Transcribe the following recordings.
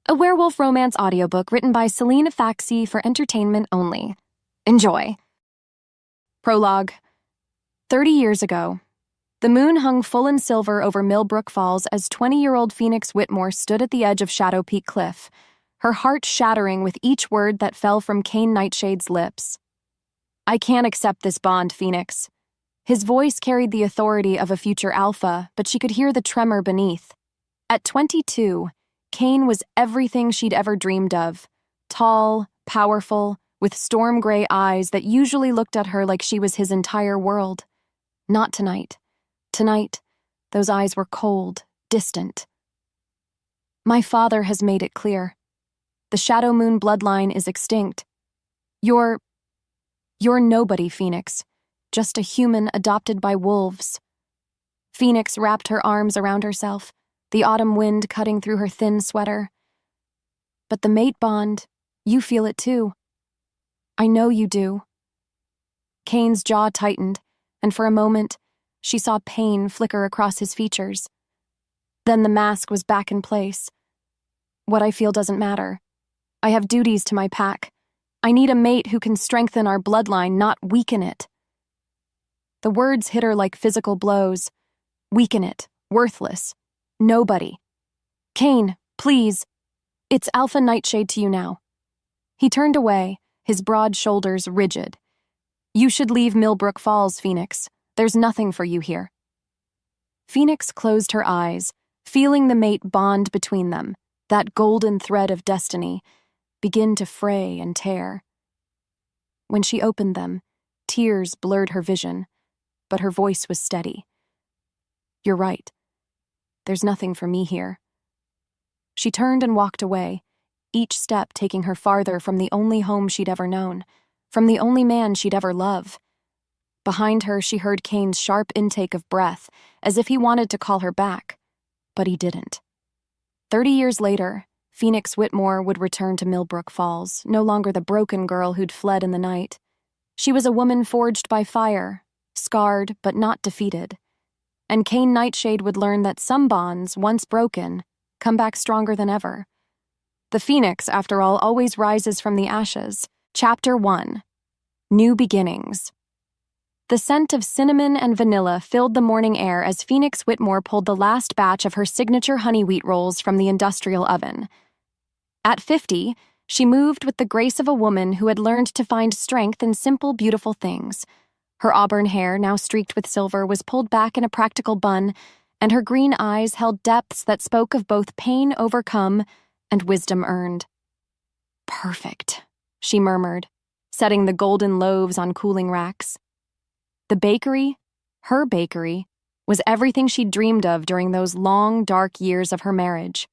a werewolf romance audiobook written by Selena Faxi for entertainment only. Enjoy. Prologue. 30 years ago, the moon hung full and silver over Millbrook Falls as 20-year-old Phoenix Whitmore stood at the edge of Shadow Peak Cliff, her heart shattering with each word that fell from Kane Nightshade's lips. "I can't accept this bond, Phoenix." His voice carried the authority of a future alpha, but she could hear the tremor beneath. At 22, Kane was everything she'd ever dreamed of. Tall, powerful, with storm-gray eyes that usually looked at her like she was his entire world. Not tonight. Tonight, those eyes were cold, distant. "My father has made it clear. The Shadow Moon bloodline is extinct. You're nobody, Phoenix. Just a human adopted by wolves." Phoenix wrapped her arms around herself, the autumn wind cutting through her thin sweater. "But the mate bond, you feel it too. I know you do." Kane's jaw tightened, and for a moment, she saw pain flicker across his features. Then the mask was back in place. "What I feel doesn't matter. I have duties to my pack. I need a mate who can strengthen our bloodline, not weaken it." The words hit her like physical blows. Weaken it. Worthless. Nobody. "Kane, please. It's Alpha Nightshade to you now." He turned away, his broad shoulders rigid. "You should leave Millbrook Falls, Phoenix. There's nothing for you here." Phoenix closed her eyes, feeling the mate bond between them, that golden thread of destiny, begin to fray and tear. When she opened them, tears blurred her vision, but her voice was steady. "You're right. There's nothing for me here." She turned and walked away, each step taking her farther from the only home she'd ever known, from the only man she'd ever loved. Behind her, she heard Kane's sharp intake of breath, as if he wanted to call her back, but he didn't. 30 years later, Phoenix Whitmore would return to Millbrook Falls, no longer the broken girl who'd fled in the night. She was a woman forged by fire, scarred but not defeated. And Kane Nightshade would learn that some bonds, once broken, come back stronger than ever. The Phoenix, after all, always rises from the ashes. Chapter 1. New Beginnings. The scent of cinnamon and vanilla filled the morning air as Phoenix Whitmore pulled the last batch of her signature honey wheat rolls from the industrial oven. At 50, she moved with the grace of a woman who had learned to find strength in simple, beautiful things. Her auburn hair, now streaked with silver, was pulled back in a practical bun, and her green eyes held depths that spoke of both pain overcome and wisdom earned. "Perfect," she murmured, setting the golden loaves on cooling racks. The bakery, her bakery, was everything she'd dreamed of during those long, dark years of her marriage.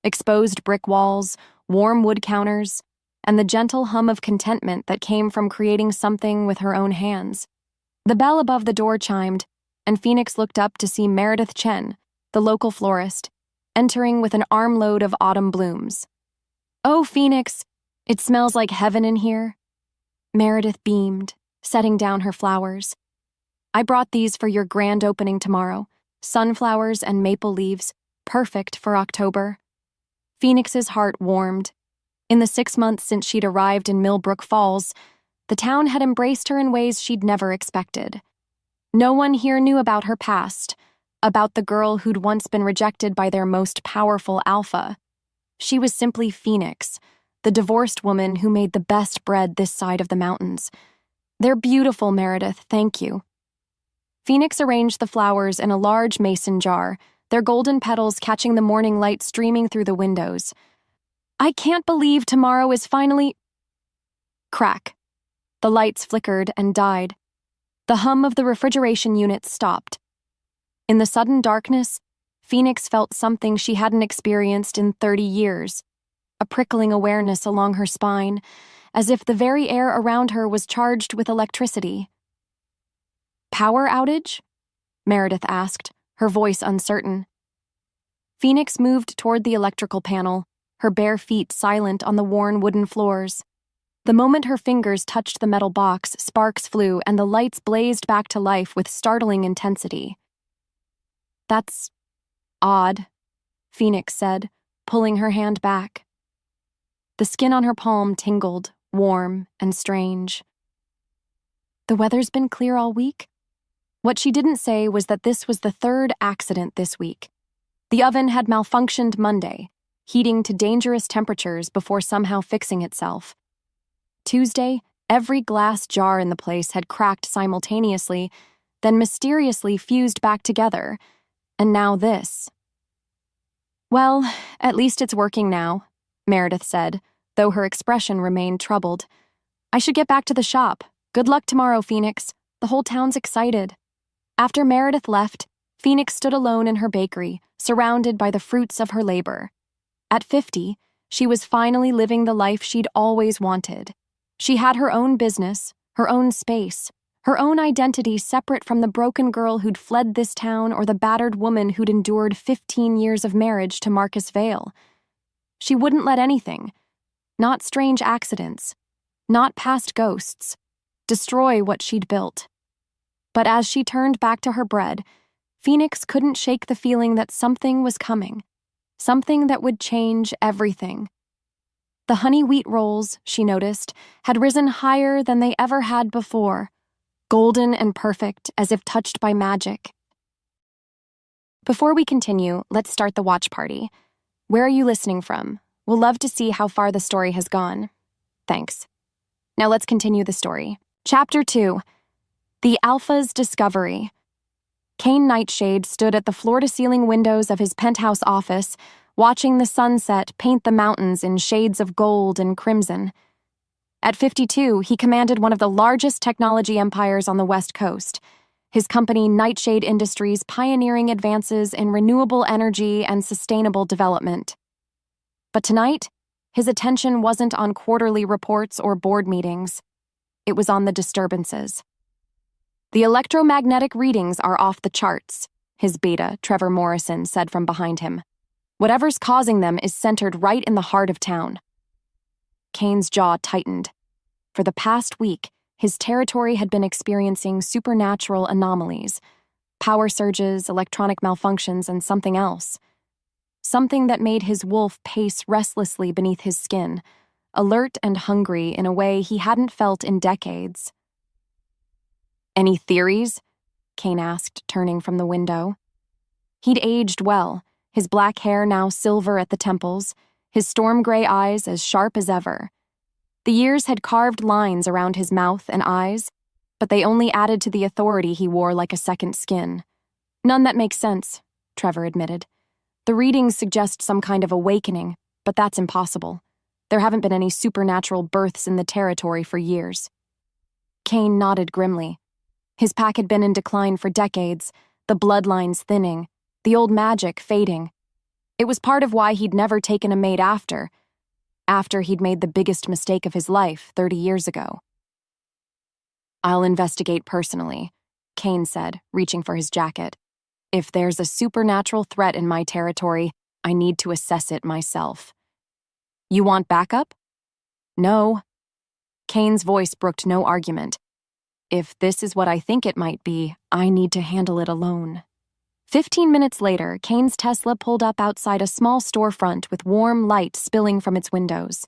Exposed brick walls, warm wood counters, and the gentle hum of contentment that came from creating something with her own hands. The bell above the door chimed, and Phoenix looked up to see Meredith Chen, the local florist, entering with an armload of autumn blooms. "Oh, Phoenix, it smells like heaven in here." Meredith beamed, setting down her flowers. "I brought these for your grand opening tomorrow. Sunflowers and maple leaves, perfect for October." Phoenix's heart warmed. In the 6 months since she'd arrived in Millbrook Falls, the town had embraced her in ways she'd never expected. No one here knew about her past, about the girl who'd once been rejected by their most powerful alpha. She was simply Phoenix, the divorced woman who made the best bread this side of the mountains. "They're beautiful, Meredith, thank you." Phoenix arranged the flowers in a large mason jar, their golden petals catching the morning light streaming through the windows. "I can't believe tomorrow is finally—" Crack. The lights flickered and died. The hum of the refrigeration unit stopped. In the sudden darkness, Phoenix felt something she hadn't experienced in 30 years, a prickling awareness along her spine, as if the very air around her was charged with electricity. "Power outage?" Meredith asked, her voice uncertain. Phoenix moved toward the electrical panel, her bare feet silent on the worn wooden floors. The moment her fingers touched the metal box, sparks flew and the lights blazed back to life with startling intensity. "That's odd," Phoenix said, pulling her hand back. The skin on her palm tingled, warm and strange. The weather's been clear all week? What she didn't say was that this was the third accident this week. The oven had malfunctioned Monday, heating to dangerous temperatures before somehow fixing itself. Tuesday, every glass jar in the place had cracked simultaneously, then mysteriously fused back together. And now this. "Well, at least it's working now," Meredith said, though her expression remained troubled. "I should get back to the shop. Good luck tomorrow, Phoenix. The whole town's excited." After Meredith left, Phoenix stood alone in her bakery, surrounded by the fruits of her labor. At 50, she was finally living the life she'd always wanted. She had her own business, her own space, her own identity separate from the broken girl who'd fled this town or the battered woman who'd endured 15 years of marriage to Marcus Vale. She wouldn't let anything, not strange accidents, not past ghosts, destroy what she'd built. But as she turned back to her bread, Phoenix couldn't shake the feeling that something was coming, something that would change everything. The honey wheat rolls, she noticed, had risen higher than they ever had before, golden and perfect as if touched by magic. Before we continue, let's start the watch party. Where are you listening from? We'll love to see how far the story has gone. Thanks. Now let's continue the story. Chapter 2. The Alpha's Discovery. Kane Nightshade stood at the floor-to-ceiling windows of his penthouse office, watching the sunset paint the mountains in shades of gold and crimson. At 52, he commanded one of the largest technology empires on the West Coast, his company Nightshade Industries pioneering advances in renewable energy and sustainable development. But tonight, his attention wasn't on quarterly reports or board meetings. It was on the disturbances. "The electromagnetic readings are off the charts," his beta, Trevor Morrison, said from behind him. "Whatever's causing them is centered right in the heart of town." Kane's jaw tightened. For the past week, his territory had been experiencing supernatural anomalies, power surges, electronic malfunctions, and something else. Something that made his wolf pace restlessly beneath his skin, alert and hungry in a way he hadn't felt in decades. "Any theories?" Kane asked, turning from the window. He'd aged well, his black hair now silver at the temples, his storm-gray eyes as sharp as ever. The years had carved lines around his mouth and eyes, but they only added to the authority he wore like a second skin. "None that makes sense," Trevor admitted. "The readings suggest some kind of awakening, but that's impossible. There haven't been any supernatural births in the territory for years." Kane nodded grimly. His pack had been in decline for decades, the bloodlines thinning, the old magic fading. It was part of why he'd never taken a maid after he'd made the biggest mistake of his life 30 years ago. "I'll investigate personally," Kane said, reaching for his jacket. "If there's a supernatural threat in my territory, I need to assess it myself." "You want backup?" "No." Kane's voice brooked no argument. "If this is what I think it might be, I need to handle it alone." 15 minutes later, Kane's Tesla pulled up outside a small storefront with warm light spilling from its windows.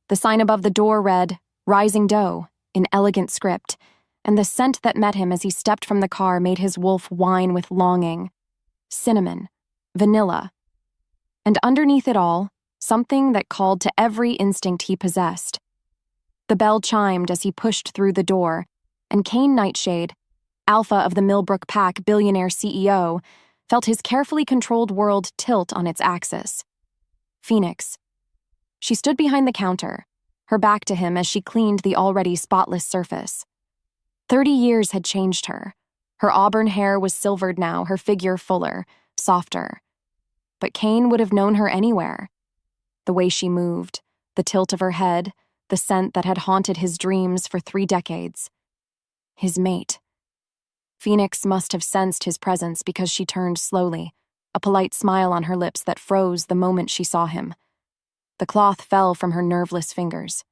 The sign above the door read, "Rising Dough," in elegant script, and the scent that met him as he stepped from the car made his wolf whine with longing. Cinnamon, vanilla, and underneath it all, something that called to every instinct he possessed. The bell chimed as he pushed through the door, and Kane Nightshade, alpha of the Millbrook Pack Billionaire CEO, felt his carefully controlled world tilt on its axis. Phoenix. She stood behind the counter, her back to him as she cleaned the already spotless surface. 30 years had changed her. Her auburn hair was silvered now, her figure fuller, softer. But Kane would have known her anywhere. The way she moved, the tilt of her head, the scent that had haunted his dreams for 3 decades. His mate. Phoenix must have sensed his presence because she turned slowly, a polite smile on her lips that froze the moment she saw him. The cloth fell from her nerveless fingers.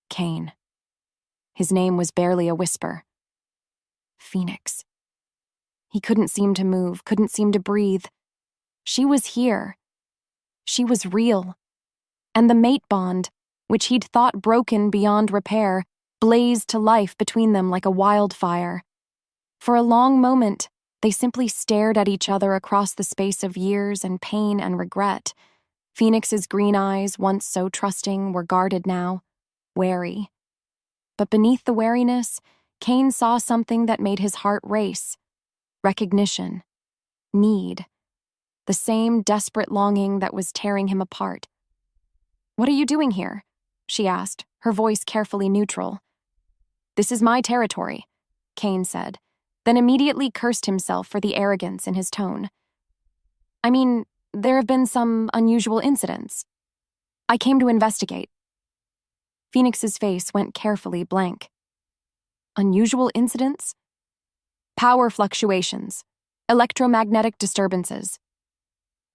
Kane. His name was barely a whisper. Phoenix. He couldn't seem to move, couldn't seem to breathe. She was here. She was real. and the mate bond, which he'd thought broken beyond repair, blazed to life between them like a wildfire. For a long moment, they simply stared at each other across the space of years and pain and regret. Phoenix's green eyes, once so trusting, were guarded now, wary. But beneath the wariness, Kane saw something that made his heart race. Recognition. Need. The same desperate longing that was tearing him apart. "What are you doing here?" she asked, her voice carefully neutral. "This is my territory," Kane said, then immediately cursed himself for the arrogance in his tone. "I mean, there have been some unusual incidents. I came to investigate." Phoenix's face went carefully blank. "Unusual incidents?" "Power fluctuations. Electromagnetic disturbances."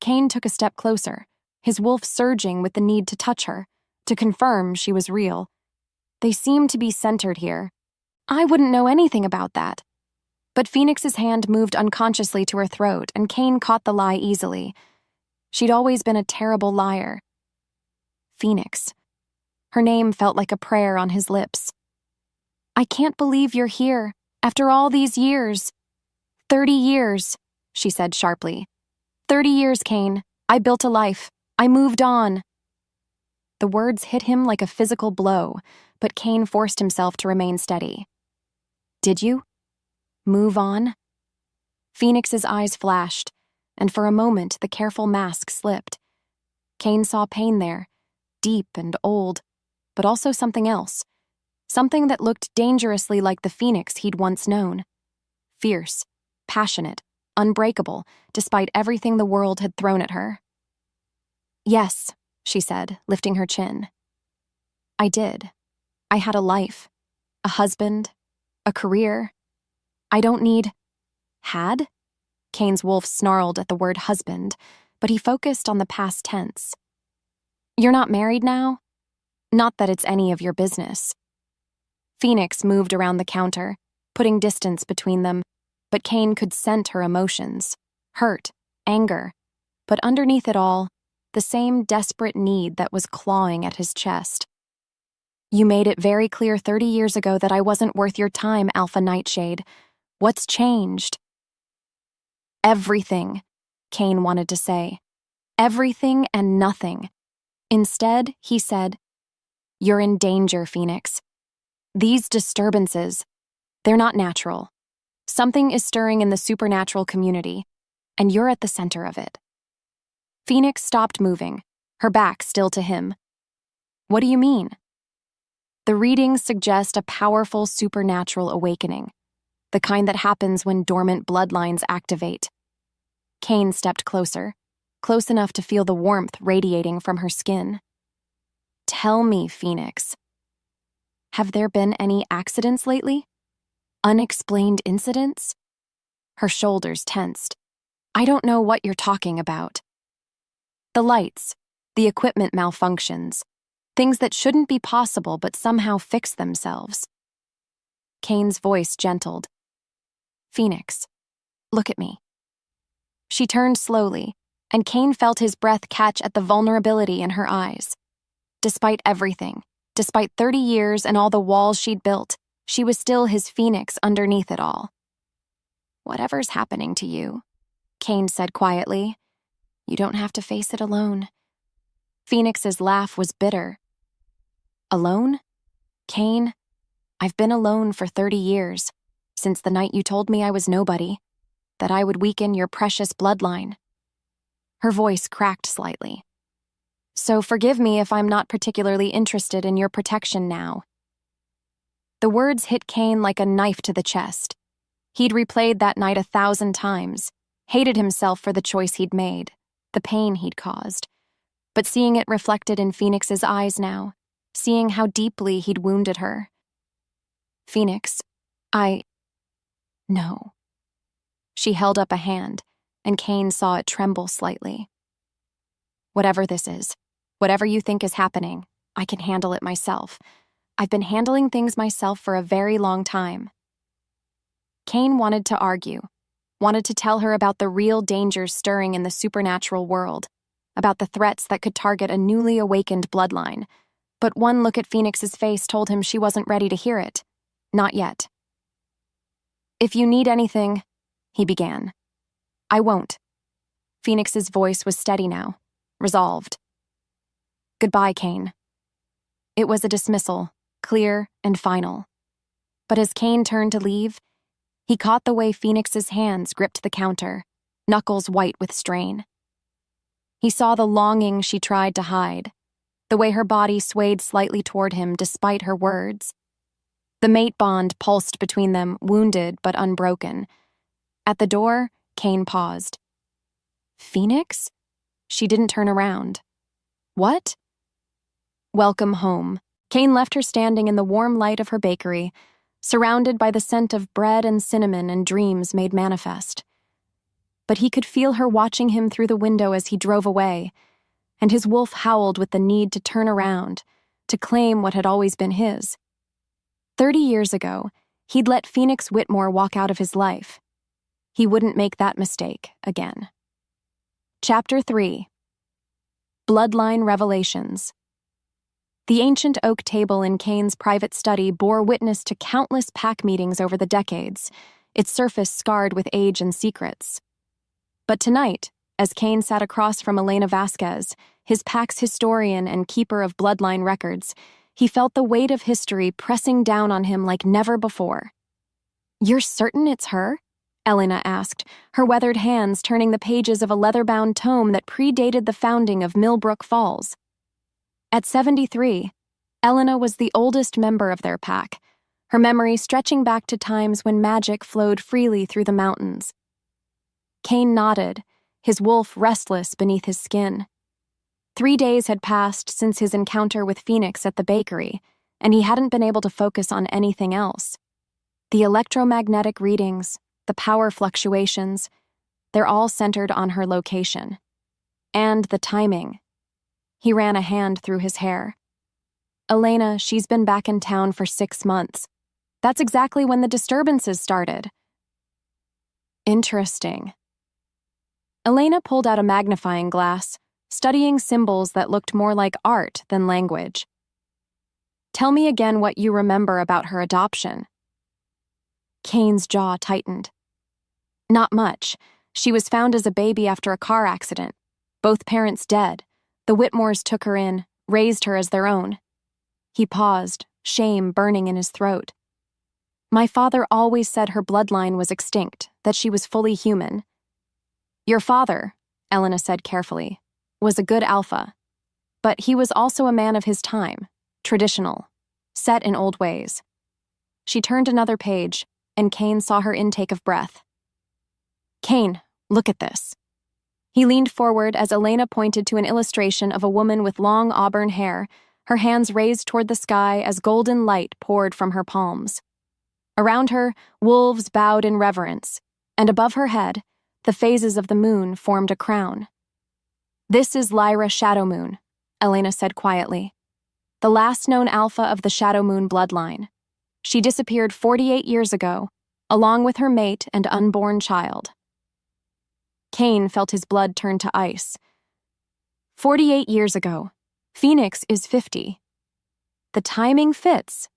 Kane took a step closer, his wolf surging with the need to touch her, to confirm she was real. "They seem to be centered here. I wouldn't know anything about that." But Phoenix's hand moved unconsciously to her throat, and Kane caught the lie easily. She'd always been a terrible liar. Phoenix. Her name felt like a prayer on his lips. "I can't believe you're here, after all these years." 30 years, she said sharply. 30 years, Kane. I built a life. I moved on." The words hit him like a physical blow, but Kane forced himself to remain steady. "Did you? Move on?" Phoenix's eyes flashed, and for a moment the careful mask slipped. Kane saw pain there, deep and old, but also something else. Something that looked dangerously like the Phoenix he'd once known. Fierce, passionate, unbreakable, despite everything the world had thrown at her. "Yes," she said, lifting her chin. "I did. I had a life, a husband, a career. I don't need—" "Had?" Kane's wolf snarled at the word husband, but he focused on the past tense. "You're not married now? Not that it's any of your business." Phoenix moved around the counter, putting distance between them, but Kane could scent her emotions, hurt, anger, but underneath it all, the same desperate need that was clawing at his chest. "You made it very clear 30 years ago that I wasn't worth your time, Alpha Nightshade. What's changed?" "Everything," Kane wanted to say. "Everything and nothing." Instead, he said, "You're in danger, Phoenix. These disturbances, they're not natural. Something is stirring in the supernatural community, and you're at the center of it." Phoenix stopped moving, her back still to him. "What do you mean?" "The readings suggest a powerful supernatural awakening, the kind that happens when dormant bloodlines activate." Kane stepped closer, close enough to feel the warmth radiating from her skin. "Tell me, Phoenix. Have there been any accidents lately? Unexplained incidents?" Her shoulders tensed. "I don't know what you're talking about." "The lights, the equipment malfunctions, things that shouldn't be possible but somehow fix themselves." Kane's voice gentled. "Phoenix, look at me." She turned slowly, and Kane felt his breath catch at the vulnerability in her eyes. Despite everything, despite 30 years and all the walls she'd built, she was still his Phoenix underneath it all. "Whatever's happening to you," Kane said quietly, "you don't have to face it alone." Phoenix's laugh was bitter. "Alone? Kane, I've been alone for 30 years, since the night you told me I was nobody, that I would weaken your precious bloodline." Her voice cracked slightly. "So forgive me if I'm not particularly interested in your protection now." The words hit Kane like a knife to the chest. He'd replayed that night 1,000 times, hated himself for the choice he'd made, the pain he'd caused. But seeing it reflected in Phoenix's eyes now, seeing how deeply he'd wounded her. "Phoenix, No." She held up a hand, and Kane saw it tremble slightly. "Whatever this is, whatever you think is happening, I can handle it myself. I've been handling things myself for a very long time." Kane wanted to argue, wanted to tell her about the real dangers stirring in the supernatural world, about the threats that could target a newly awakened bloodline, but one look at Phoenix's face told him she wasn't ready to hear it. Not yet. "If you need anything," he began. "I won't." Phoenix's voice was steady now, resolved. "Goodbye, Kane." It was a dismissal, clear and final. But as Kane turned to leave, he caught the way Phoenix's hands gripped the counter, knuckles white with strain. He saw the longing she tried to hide, the way her body swayed slightly toward him despite her words. The mate bond pulsed between them, wounded but unbroken. At the door, Kane paused. "Phoenix?" She didn't turn around. "What?" "Welcome home." Kane left her standing in the warm light of her bakery, surrounded by the scent of bread and cinnamon and dreams made manifest. But he could feel her watching him through the window as he drove away, and his wolf howled with the need to turn around, to claim what had always been his. 30 years ago, he'd let Phoenix Whitmore walk out of his life. He wouldn't make that mistake again. Chapter 3. Bloodline Revelations. The ancient oak table in Kane's private study bore witness to countless pack meetings over the decades, its surface scarred with age and secrets. But tonight, as Kane sat across from Elena Vasquez, his pack's historian and keeper of bloodline records, he felt the weight of history pressing down on him like never before. "You're certain it's her?" Elena asked, her weathered hands turning the pages of a leather-bound tome that predated the founding of Millbrook Falls. At 73, Elena was the oldest member of their pack, her memory stretching back to times when magic flowed freely through the mountains. Kane nodded, his wolf restless beneath his skin. 3 days had passed since his encounter with Phoenix at the bakery, and he hadn't been able to focus on anything else. The electromagnetic readings, the power fluctuations, they're all centered on her location. And the timing. He ran a hand through his hair. "Elena, she's been back in town for 6 months. That's exactly when the disturbances started." "Interesting." Elena pulled out a magnifying glass, studying symbols that looked more like art than language. "Tell me again what you remember about her adoption." Kane's jaw tightened. "Not much. She was found as a baby after a car accident. Both parents dead. The Whitmores took her in, raised her as their own." He paused, shame burning in his throat. "My father always said her bloodline was extinct, that she was fully human." "Your father," Elena said carefully, "was a good alpha. But he was also a man of his time, traditional, set in old ways." She turned another page, and Kane saw her intake of breath. "Kane, look at this." He leaned forward as Elena pointed to an illustration of a woman with long auburn hair, her hands raised toward the sky as golden light poured from her palms. Around her, wolves bowed in reverence, and above her head, the phases of the moon formed a crown. "This is Lyra Shadowmoon," Elena said quietly. "The last known alpha of the Shadowmoon bloodline. She disappeared 48 years ago, along with her mate and unborn child." Kane felt his blood turn to ice. 48 years ago. Phoenix is 50. The timing fits.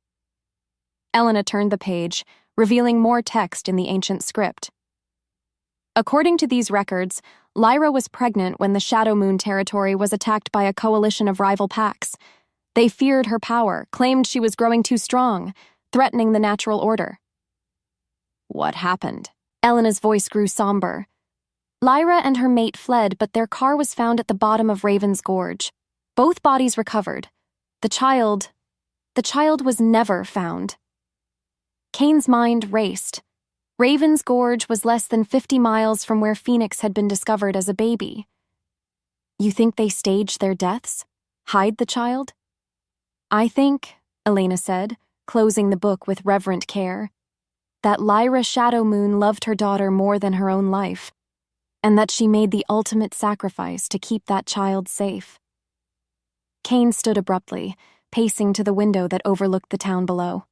Elena turned the page, revealing more text in the ancient script. According to these records, Lyra was pregnant when the Shadowmoon territory was attacked by a coalition of rival packs. They feared her power, claimed she was growing too strong, threatening the natural order. "What happened?" Elena's voice grew somber. "Lyra and her mate fled, but their car was found at the bottom of Raven's Gorge. Both bodies recovered. The child was never found." Kane's mind raced. Raven's Gorge was less than 50 miles from where Phoenix had been discovered as a baby. "You think they staged their deaths? Hide the child?" "I think," Elena said, closing the book with reverent care, "that Lyra Shadowmoon loved her daughter more than her own life, and that she made the ultimate sacrifice to keep that child safe." Kane stood abruptly, pacing to the window that overlooked the town below.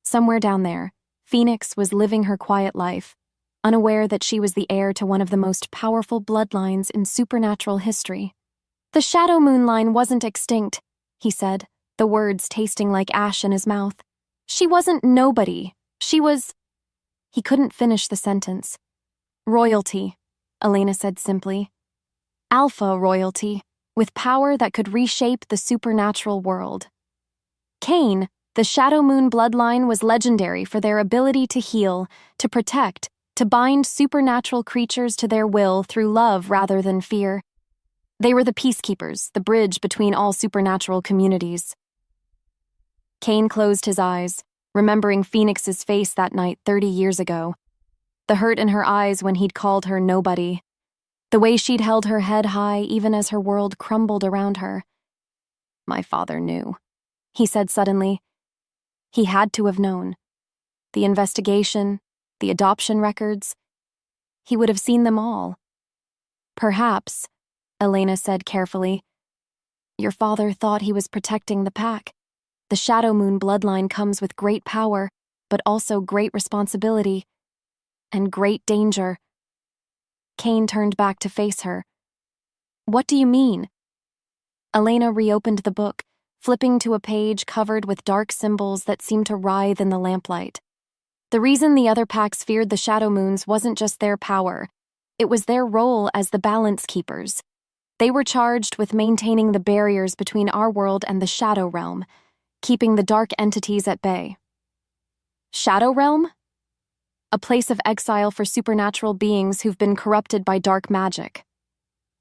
Somewhere down there, Phoenix was living her quiet life, unaware that she was the heir to one of the most powerful bloodlines in supernatural history. "The Shadow Moon line wasn't extinct," he said, the words tasting like ash in his mouth. "She wasn't nobody. She was—" He couldn't finish the sentence. "Royalty," Elena said simply. "Alpha royalty, with power that could reshape the supernatural world." Cain, the Shadow Moon bloodline, was legendary for their ability to heal, to protect, to bind supernatural creatures to their will through love rather than fear. They were the peacekeepers, the bridge between all supernatural communities. Cain closed his eyes, remembering Phoenix's face that night 30 years ago. The hurt in her eyes when he'd called her nobody. The way she'd held her head high even as her world crumbled around her. "My father knew," he said suddenly. He had to have known. The investigation, the adoption records. He would have seen them all. "Perhaps," Elena said carefully, "your father thought he was protecting the pack. The Shadow Moon bloodline comes with great power, but also great responsibility. And great danger." Cain turned back to face her. "What do you mean?" Elena reopened the book, flipping to a page covered with dark symbols that seemed to writhe in the lamplight. The reason the other packs feared the Shadow Moons wasn't just their power. It was their role as the balance keepers. They were charged with maintaining the barriers between our world and the Shadow Realm, keeping the dark entities at bay. Shadow Realm? A place of exile for supernatural beings who've been corrupted by dark magic.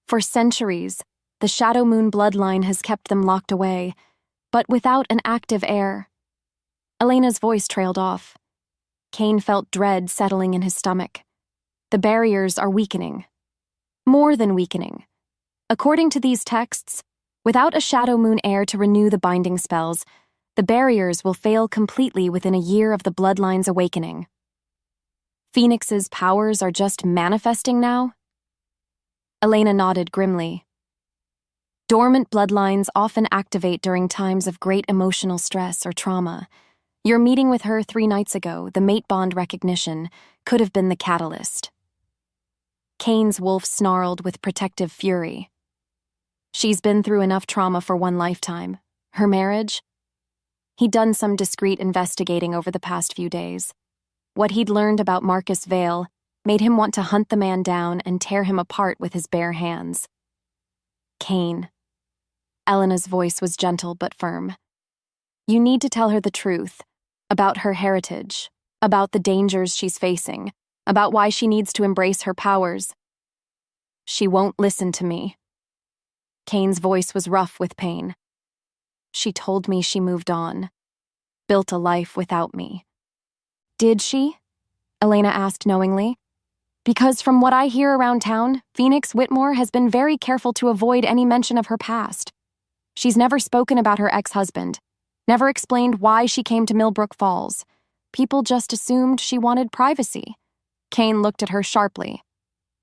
For centuries, the Shadow Moon bloodline has kept them locked away, but without an active heir. Elena's voice trailed off. Cain felt dread settling in his stomach. The barriers are weakening. More than weakening. According to these texts, without a Shadow Moon heir to renew the binding spells, the barriers will fail completely within a year of the bloodline's awakening. Phoenix's powers are just manifesting now? Elena nodded grimly. Dormant bloodlines often activate during times of great emotional stress or trauma. Your meeting with her 3 nights ago, the mate bond recognition, could have been the catalyst. Cain's wolf snarled with protective fury. She's been through enough trauma for one lifetime. Her marriage? He'd done some discreet investigating over the past few days. What he'd learned about Marcus Vale made him want to hunt the man down and tear him apart with his bare hands. Cain. Elena's voice was gentle but firm. You need to tell her the truth, about her heritage, about the dangers she's facing, about why she needs to embrace her powers. She won't listen to me. Cain's voice was rough with pain. She told me she moved on, built a life without me. Did she? Elena asked knowingly. Because from what I hear around town, Phoenix Whitmore has been very careful to avoid any mention of her past. She's never spoken about her ex-husband, never explained why she came to Millbrook Falls. People just assumed she wanted privacy. Cain looked at her sharply.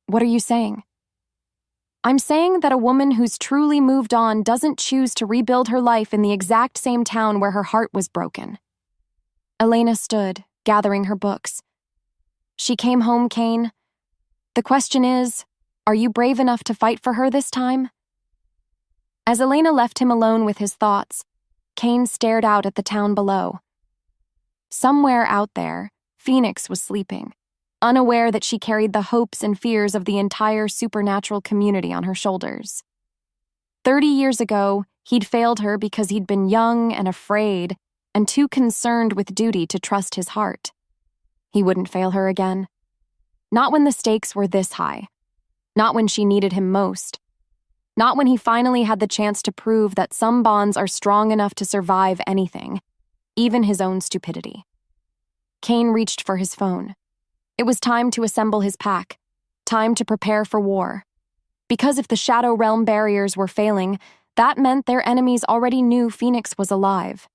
What are you saying? I'm saying that a woman who's truly moved on doesn't choose to rebuild her life in the exact same town where her heart was broken. Elena stood, gathering her books. She came home, Cain. The question is, are you brave enough to fight for her this time? As Elena left him alone with his thoughts, Cain stared out at the town below. Somewhere out there, Phoenix was sleeping, unaware that she carried the hopes and fears of the entire supernatural community on her shoulders. 30 years ago, he'd failed her because he'd been young and afraid and too concerned with duty to trust his heart. He wouldn't fail her again. Not when the stakes were this high. Not when she needed him most. Not when he finally had the chance to prove that some bonds are strong enough to survive anything, even his own stupidity. Cain reached for his phone. It was time to assemble his pack, time to prepare for war. Because if the Shadow Realm barriers were failing, that meant their enemies already knew Phoenix was alive.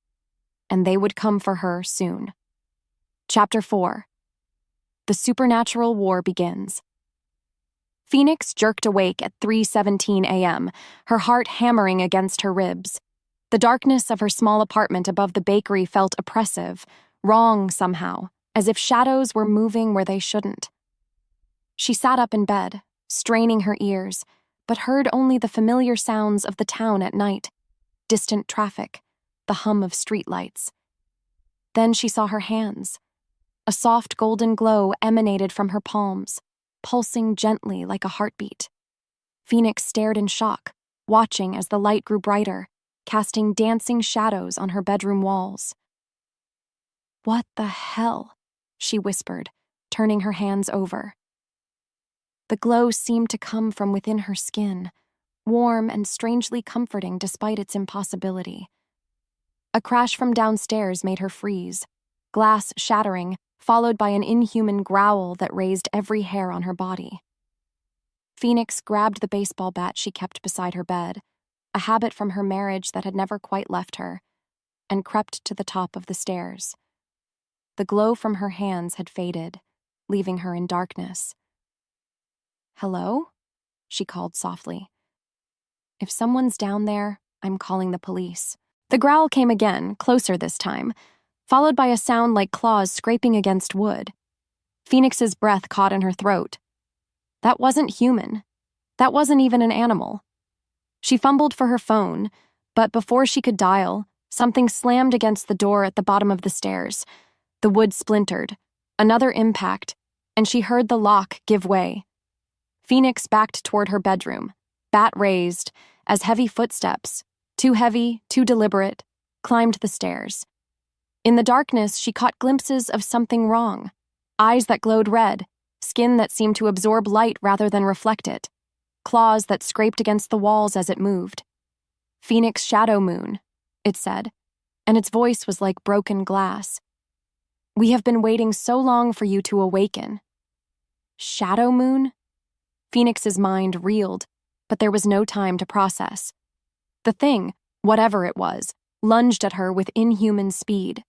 And they would come for her soon. Chapter 4. The supernatural war begins. Phoenix jerked awake at 3:17 a.m., her heart hammering against her ribs. The darkness of her small apartment above the bakery felt oppressive, wrong somehow, as if shadows were moving where they shouldn't. She sat up in bed, straining her ears, but heard only the familiar sounds of the town at night, distant traffic, the hum of streetlights. Then she saw her hands. A soft golden glow emanated from her palms, pulsing gently like a heartbeat. Phoenix stared in shock, watching as the light grew brighter, casting dancing shadows on her bedroom walls. "What the hell?" she whispered, turning her hands over. The glow seemed to come from within her skin, warm and strangely comforting despite its impossibility. A crash from downstairs made her freeze, glass shattering, followed by an inhuman growl that raised every hair on her body. Phoenix grabbed the baseball bat she kept beside her bed, a habit from her marriage that had never quite left her, and crept to the top of the stairs. The glow from her hands had faded, leaving her in darkness. "Hello?" she called softly. "If someone's down there, I'm calling the police." The growl came again, closer this time, followed by a sound like claws scraping against wood. Phoenix's breath caught in her throat. That wasn't human. That wasn't even an animal. She fumbled for her phone, but before she could dial, something slammed against the door at the bottom of the stairs. The wood splintered, another impact, and she heard the lock give way. Phoenix backed toward her bedroom, bat raised, as heavy footsteps, too heavy, too deliberate, climbed the stairs. In the darkness, she caught glimpses of something wrong. Eyes that glowed red, skin that seemed to absorb light rather than reflect it, claws that scraped against the walls as it moved. "Phoenix Shadow Moon," it said, and its voice was like broken glass. "We have been waiting so long for you to awaken." Shadow Moon? Phoenix's mind reeled, but there was no time to process. The thing, whatever it was, lunged at her with inhuman speed.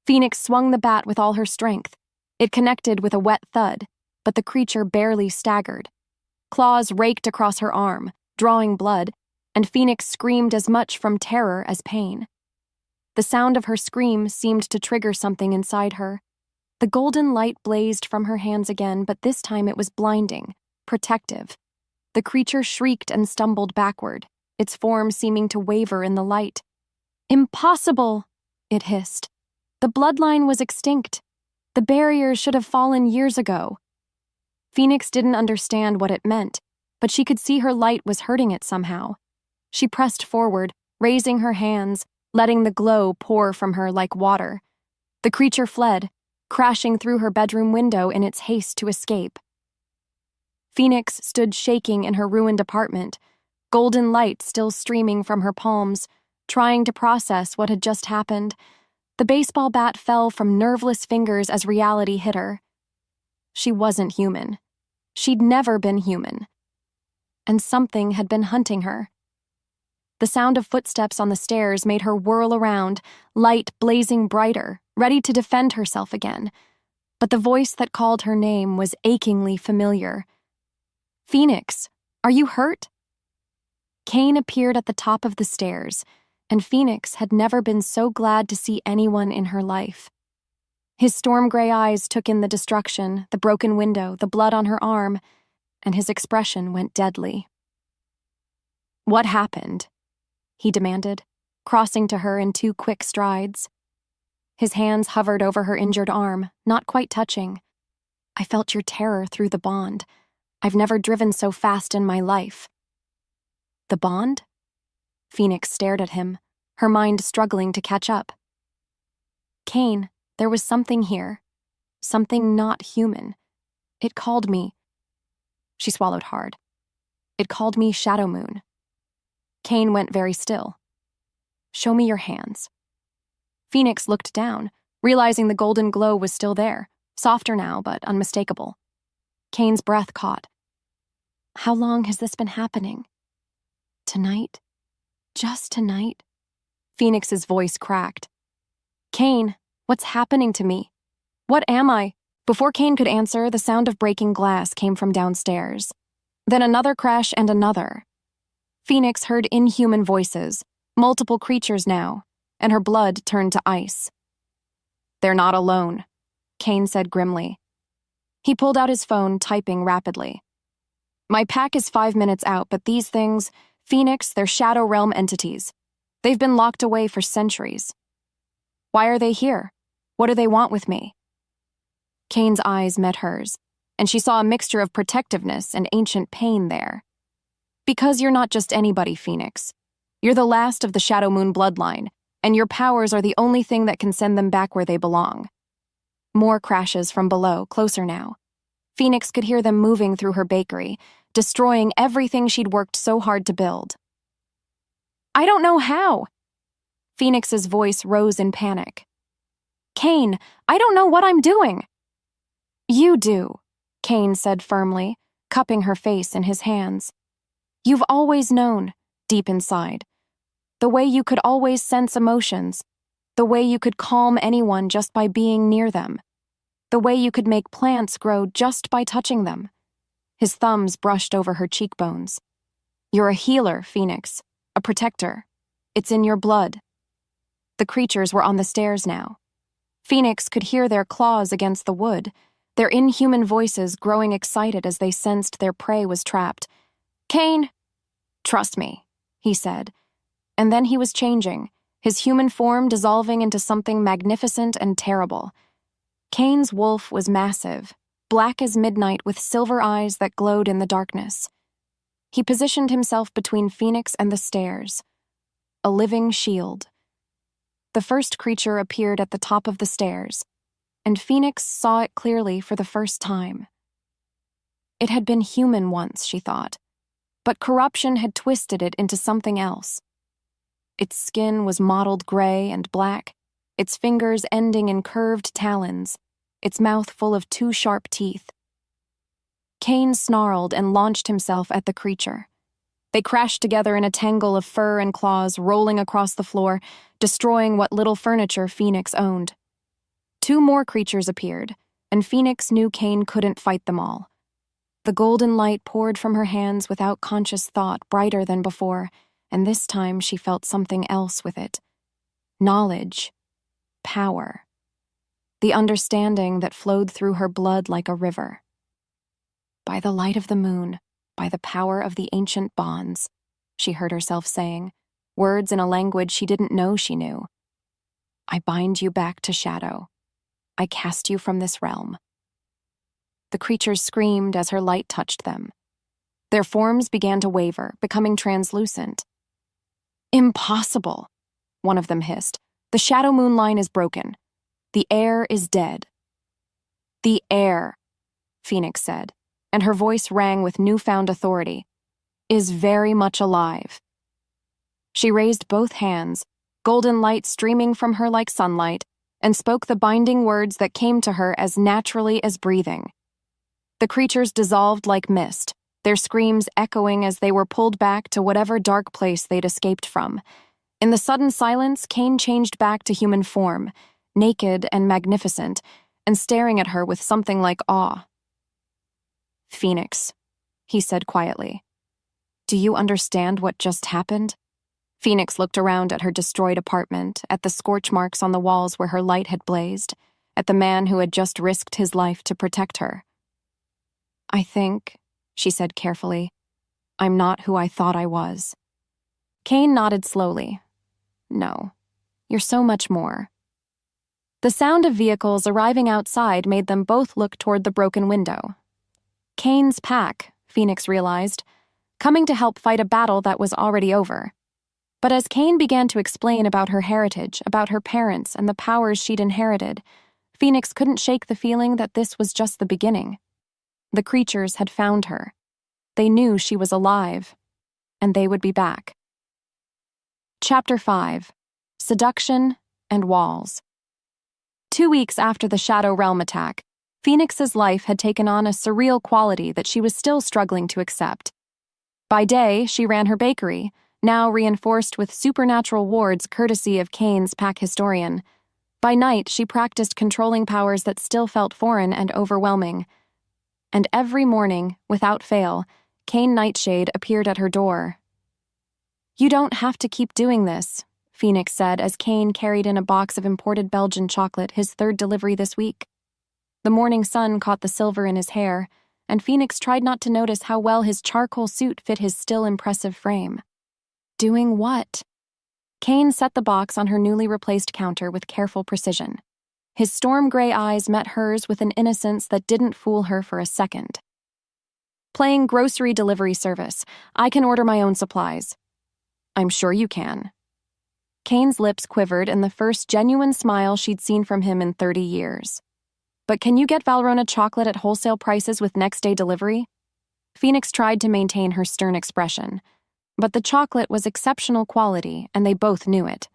Phoenix swung the bat with all her strength. It connected with a wet thud, but the creature barely staggered. Claws raked across her arm, drawing blood, and Phoenix screamed as much from terror as pain. The sound of her scream seemed to trigger something inside her. The golden light blazed from her hands again, but this time it was blinding, protective. The creature shrieked and stumbled backward, its form seeming to waver in the light. "Impossible!" it hissed. "The bloodline was extinct. The barriers should have fallen years ago." Phoenix didn't understand what it meant, but she could see her light was hurting it somehow. She pressed forward, raising her hands, letting the glow pour from her like water. The creature fled, crashing through her bedroom window in its haste to escape. Phoenix stood shaking in her ruined apartment, golden light still streaming from her palms, trying to process what had just happened. The baseball bat fell from nerveless fingers as reality hit her. She wasn't human. She'd never been human. And something had been hunting her. The sound of footsteps on the stairs made her whirl around, light blazing brighter, ready to defend herself again. But the voice that called her name was achingly familiar. "Phoenix, are you hurt?" Kane appeared at the top of the stairs, and Phoenix had never been so glad to see anyone in her life. His storm gray eyes took in the destruction, the broken window, the blood on her arm, and his expression went deadly. "What happened?" he demanded, crossing to her in 2 quick strides. His hands hovered over her injured arm, not quite touching. "I felt your terror through the bond. I've never driven so fast in my life." "The bond?" Phoenix stared at him, her mind struggling to catch up. "Kane, there was something here. Something not human. It called me." She swallowed hard. "It called me Shadow Moon." Kane went very still. "Show me your hands." Phoenix looked down, realizing the golden glow was still there, softer now, but unmistakable. Kane's breath caught. "How long has this been happening?" "Tonight? Just tonight?" Phoenix's voice cracked. "Kane, what's happening to me? What am I?" Before Kane could answer, the sound of breaking glass came from downstairs. Then another crash and another. Phoenix heard inhuman voices, multiple creatures now, and her blood turned to ice. "They're not alone," Kane said grimly. He pulled out his phone, typing rapidly. My pack is 5 minutes out, but these things, Phoenix, they're Shadow Realm entities. They've been locked away for centuries. Why are they here? What do they want with me? Kane's eyes met hers, and she saw a mixture of protectiveness and ancient pain there. Because you're not just anybody, Phoenix. You're the last of the Shadow Moon bloodline, and your powers are the only thing that can send them back where they belong. More crashes from below, closer now. Phoenix could hear them moving through her bakery, destroying everything she'd worked so hard to build. I don't know how. Phoenix's voice rose in panic. Kane, I don't know what I'm doing. You do, Kane said firmly, cupping her face in his hands. You've always known, deep inside. The way you could always sense emotions. The way you could calm anyone just by being near them. The way you could make plants grow just by touching them. His thumbs brushed over her cheekbones. You're a healer, Phoenix. A protector. It's in your blood. The creatures were on the stairs now. Phoenix could hear their claws against the wood, their inhuman voices growing excited as they sensed their prey was trapped. Kane! Trust me, he said. And then he was changing, his human form dissolving into something magnificent and terrible. Kane's wolf was massive, black as midnight with silver eyes that glowed in the darkness. He positioned himself between Phoenix and the stairs. A living shield. The first creature appeared at the top of the stairs, and Phoenix saw it clearly for the first time. It had been human once, she thought, but corruption had twisted it into something else. Its skin was mottled gray and black, its fingers ending in curved talons, its mouth full of 2 sharp teeth. Kane snarled and launched himself at the creature. They crashed together in a tangle of fur and claws, rolling across the floor, destroying what little furniture Phoenix owned. 2 more creatures appeared, and Phoenix knew Kane couldn't fight them all. The golden light poured from her hands without conscious thought, brighter than before, and this time she felt something else with it. Knowledge. Power. The understanding that flowed through her blood like a river. By the light of the moon, by the power of the ancient bonds, she heard herself saying, words in a language she didn't know she knew. I bind you back to shadow. I cast you from this realm. The creatures screamed as her light touched them. Their forms began to waver, becoming translucent. Impossible, one of them hissed. The shadow moon line is broken. The air is dead. The air, Phoenix said, and her voice rang with newfound authority, is very much alive. She raised both hands, golden light streaming from her like sunlight, and spoke the binding words that came to her as naturally as breathing. The creatures dissolved like mist, their screams echoing as they were pulled back to whatever dark place they'd escaped from. In the sudden silence, Kane changed back to human form, naked and magnificent, and staring at her with something like awe. Phoenix, he said quietly. Do you understand what just happened? Phoenix looked around at her destroyed apartment, at the scorch marks on the walls where her light had blazed, at the man who had just risked his life to protect her. I think, she said carefully, I'm not who I thought I was. Kane nodded slowly. No, you're so much more. The sound of vehicles arriving outside made them both look toward the broken window. Kane's pack, Phoenix realized, coming to help fight a battle that was already over. But as Kane began to explain about her heritage, about her parents and the powers she'd inherited, Phoenix couldn't shake the feeling that this was just the beginning. The creatures had found her. They knew she was alive, and they would be back. Chapter 5. Seduction and Walls. 2 weeks after the Shadow Realm attack, Phoenix's life had taken on a surreal quality that she was still struggling to accept. By day, she ran her bakery, now reinforced with supernatural wards courtesy of Kane's pack historian. By night, she practiced controlling powers that still felt foreign and overwhelming. And every morning, without fail, Kane Nightshade appeared at her door. You don't have to keep doing this, Phoenix said as Kane carried in a box of imported Belgian chocolate, his 3rd delivery this week. The morning sun caught the silver in his hair, and Phoenix tried not to notice how well his charcoal suit fit his still impressive frame. Doing what? Kane set the box on her newly replaced counter with careful precision. His storm gray eyes met hers with an innocence that didn't fool her for a second. Playing grocery delivery service. I can order my own supplies. I'm sure you can. Kane's lips quivered in the first genuine smile she'd seen from him in 30 years. But can you get Valrhona chocolate at wholesale prices with next-day delivery? Phoenix tried to maintain her stern expression, but the chocolate was exceptional quality, and they both knew it.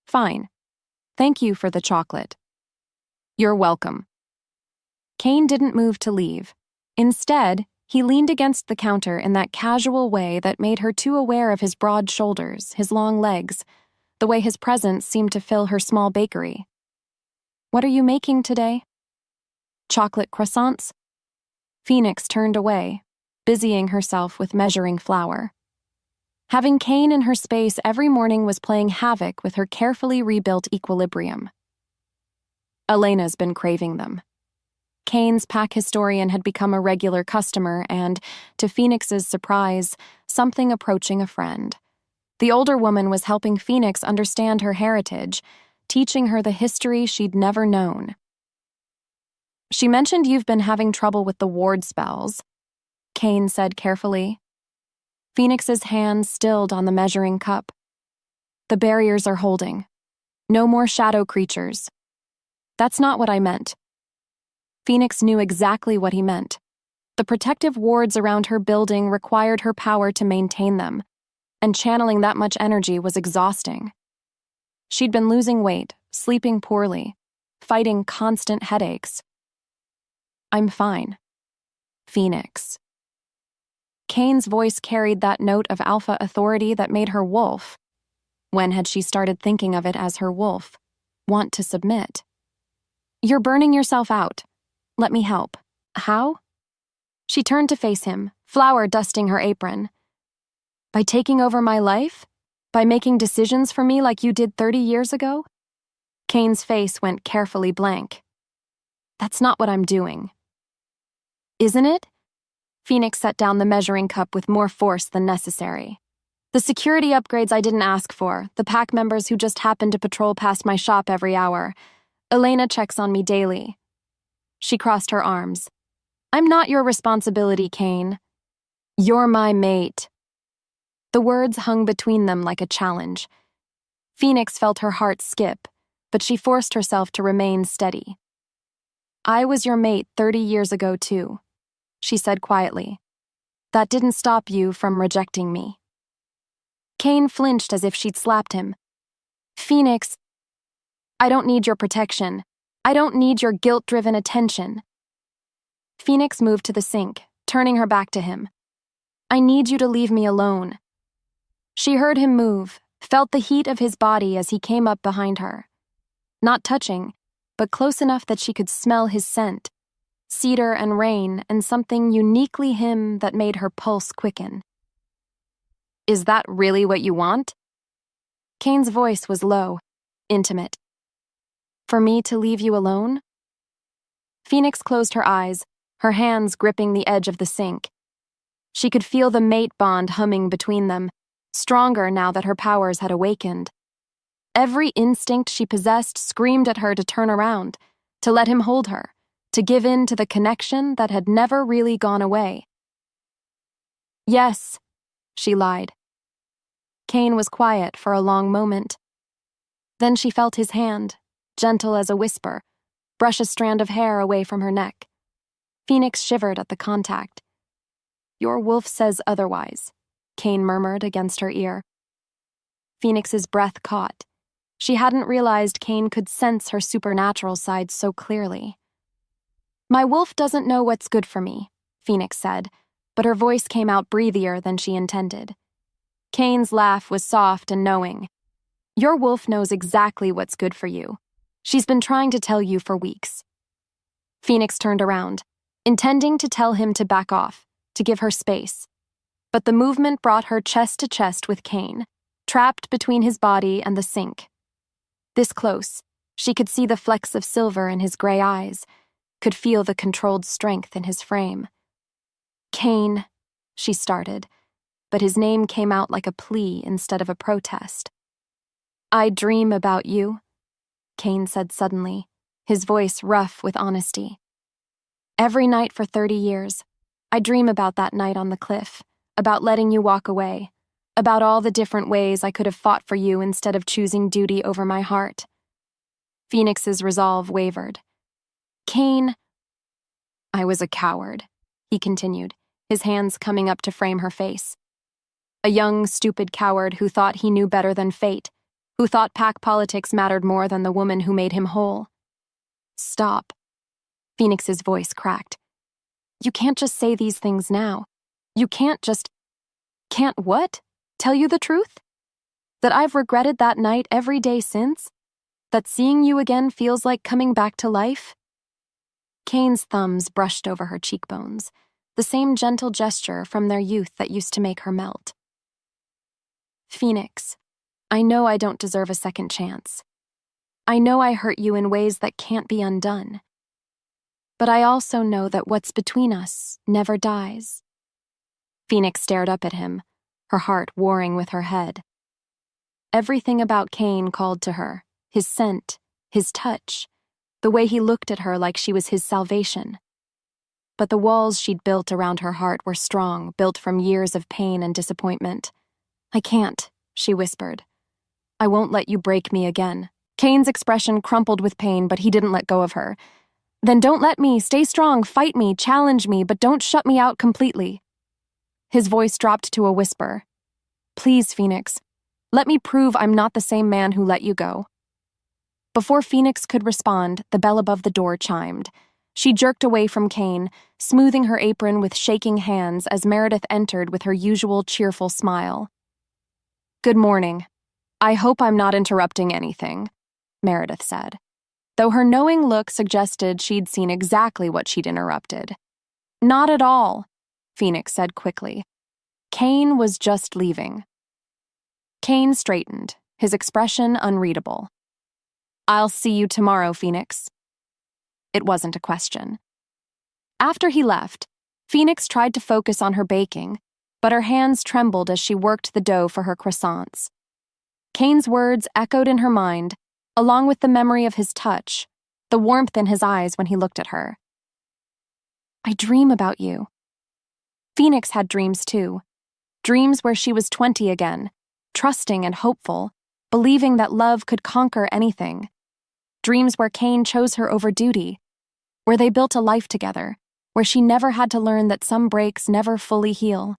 Fine. Thank you for the chocolate. You're welcome. Kane didn't move to leave. Instead, he leaned against the counter in that casual way that made her too aware of his broad shoulders, his long legs, the way his presence seemed to fill her small bakery. What are you making today? Chocolate croissants? Phoenix turned away, busying herself with measuring flour. Having Kane in her space every morning was playing havoc with her carefully rebuilt equilibrium. Elena's been craving them. Kane's pack historian had become a regular customer and, to Phoenix's surprise, something approaching a friend. The older woman was helping Phoenix understand her heritage, teaching her the history she'd never known. She mentioned you've been having trouble with the ward spells, Kane said carefully. Phoenix's hand stilled on the measuring cup. The barriers are holding. No more shadow creatures. That's not what I meant. Phoenix knew exactly what he meant. The protective wards around her building required her power to maintain them, and channeling that much energy was exhausting. She'd been losing weight, sleeping poorly, fighting constant headaches. I'm fine. Phoenix. Kane's voice carried that note of alpha authority that made her wolf. When had she started thinking of it as her wolf? Want to submit. You're burning yourself out. Let me help. How? She turned to face him, flour dusting her apron. By taking over my life? By making decisions for me like you did 30 years ago? Kane's face went carefully blank. That's not what I'm doing. Isn't it? Phoenix set down the measuring cup with more force than necessary. The security upgrades I didn't ask for, the pack members who just happened to patrol past my shop every hour. Elena checks on me daily. She crossed her arms. I'm not your responsibility, Kane. You're my mate. The words hung between them like a challenge. Phoenix felt her heart skip, but she forced herself to remain steady. I was your mate 30 years ago, too, she said quietly. That didn't stop you from rejecting me. Kane flinched as if she'd slapped him. Phoenix, I don't need your protection. I don't need your guilt-driven attention. Phoenix moved to the sink, turning her back to him. I need you to leave me alone. She heard him move, felt the heat of his body as he came up behind her. Not touching, but close enough that she could smell his scent. Cedar and rain, and something uniquely him that made her pulse quicken. Is that really what you want? Kane's voice was low, intimate. For me to leave you alone? Phoenix closed her eyes, her hands gripping the edge of the sink. She could feel the mate bond humming between them, stronger now that her powers had awakened. Every instinct she possessed screamed at her to turn around, to let him hold her, to give in to the connection that had never really gone away. Yes, she lied. Kane was quiet for a long moment. Then she felt his hand, gentle as a whisper, brush a strand of hair away from her neck. Phoenix shivered at the contact. Your wolf says otherwise, Kane murmured against her ear. Phoenix's breath caught. She hadn't realized Kane could sense her supernatural side so clearly. My wolf doesn't know what's good for me, Phoenix said, but her voice came out breathier than she intended. Kane's laugh was soft and knowing. Your wolf knows exactly what's good for you. She's been trying to tell you for weeks. Phoenix turned around, intending to tell him to back off, to give her space. But the movement brought her chest to chest with Kane, trapped between his body and the sink. This close, she could see the flecks of silver in his gray eyes, could feel the controlled strength in his frame. "Kane," she started, but his name came out like a plea instead of a protest. "I dream about you," Kane said suddenly, his voice rough with honesty. "Every night for 30 years, I dream about that night on the cliff, about letting you walk away, about all the different ways I could have fought for you instead of choosing duty over my heart." Phoenix's resolve wavered. "Kane—" "I was a coward," he continued, his hands coming up to frame her face. "A young, stupid coward who thought he knew better than fate, who thought pack politics mattered more than the woman who made him whole." "Stop." Phoenix's voice cracked. "You can't just say these things now. You can't just—" "Can't what? Tell you the truth? That I've regretted that night every day since? That seeing you again feels like coming back to life?" Kane's thumbs brushed over her cheekbones, the same gentle gesture from their youth that used to make her melt. "Phoenix, I know I don't deserve a second chance. I know I hurt you in ways that can't be undone. But I also know that what's between us never dies." Phoenix stared up at him, her heart warring with her head. Everything about Kane called to her, his scent, his touch, the way he looked at her like she was his salvation. But the walls she'd built around her heart were strong, built from years of pain and disappointment. "I can't," she whispered. "I won't let you break me again." Kane's expression crumpled with pain, but he didn't let go of her. "Then don't let me. Stay strong, fight me, challenge me, but don't shut me out completely." His voice dropped to a whisper. "Please, Phoenix, let me prove I'm not the same man who let you go." Before Phoenix could respond, the bell above the door chimed. She jerked away from Kane, smoothing her apron with shaking hands as Meredith entered with her usual cheerful smile. "Good morning. I hope I'm not interrupting anything," Meredith said, though her knowing look suggested she'd seen exactly what she'd interrupted. "Not at all," Phoenix said quickly. "Kane was just leaving." Kane straightened, his expression unreadable. "I'll see you tomorrow, Phoenix." It wasn't a question. After he left, Phoenix tried to focus on her baking, but her hands trembled as she worked the dough for her croissants. Kane's words echoed in her mind, along with the memory of his touch, the warmth in his eyes when he looked at her. "I dream about you." Phoenix had dreams too. Dreams where she was 20 again, trusting and hopeful, believing that love could conquer anything. Dreams where Kane chose her over duty, where they built a life together, where she never had to learn that some breaks never fully heal.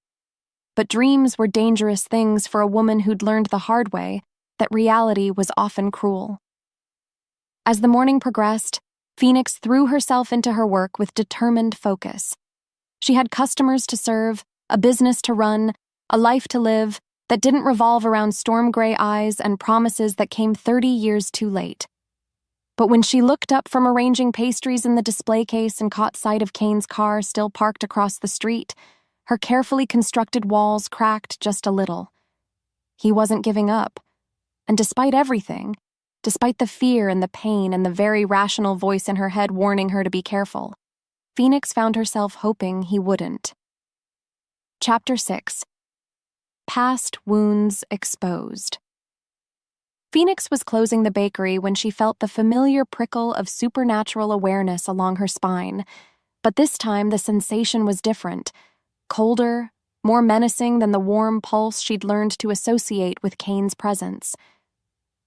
But dreams were dangerous things for a woman who'd learned the hard way that reality was often cruel. As the morning progressed, Phoenix threw herself into her work with determined focus. She had customers to serve, a business to run, a life to live that didn't revolve around storm-gray eyes and promises that came 30 years too late. But when she looked up from arranging pastries in the display case and caught sight of Kane's car still parked across the street, her carefully constructed walls cracked just a little. He wasn't giving up. And despite everything, despite the fear and the pain and the very rational voice in her head warning her to be careful, Phoenix found herself hoping he wouldn't. Chapter 6. Past Wounds Exposed. Phoenix was closing the bakery when she felt the familiar prickle of supernatural awareness along her spine, but this time the sensation was different, colder, more menacing than the warm pulse she'd learned to associate with Kane's presence.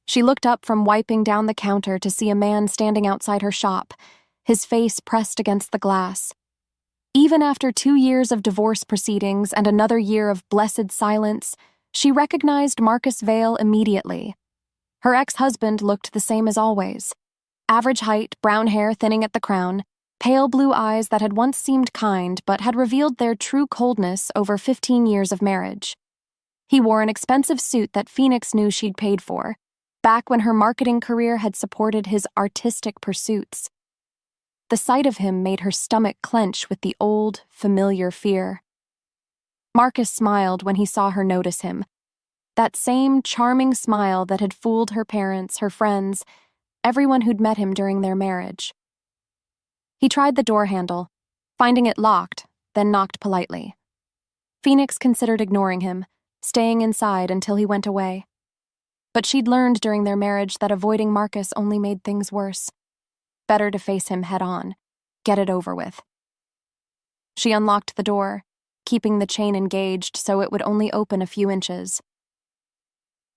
She looked up from wiping down the counter to see a man standing outside her shop, his face pressed against the glass. Even after 2 years of divorce proceedings and another year of blessed silence, she recognized Marcus Vale immediately. Her ex-husband looked the same as always. Average height, brown hair thinning at the crown, pale blue eyes that had once seemed kind but had revealed their true coldness over 15 years of marriage. He wore an expensive suit that Phoenix knew she'd paid for, back when her marketing career had supported his artistic pursuits. The sight of him made her stomach clench with the old, familiar fear. Marcus smiled when he saw her notice him. That same charming smile that had fooled her parents, her friends, everyone who'd met him during their marriage. He tried the door handle, finding it locked, then knocked politely. Phoenix considered ignoring him, staying inside until he went away. But she'd learned during their marriage that avoiding Marcus only made things worse. Better to face him head-on, get it over with. She unlocked the door, keeping the chain engaged so it would only open a few inches.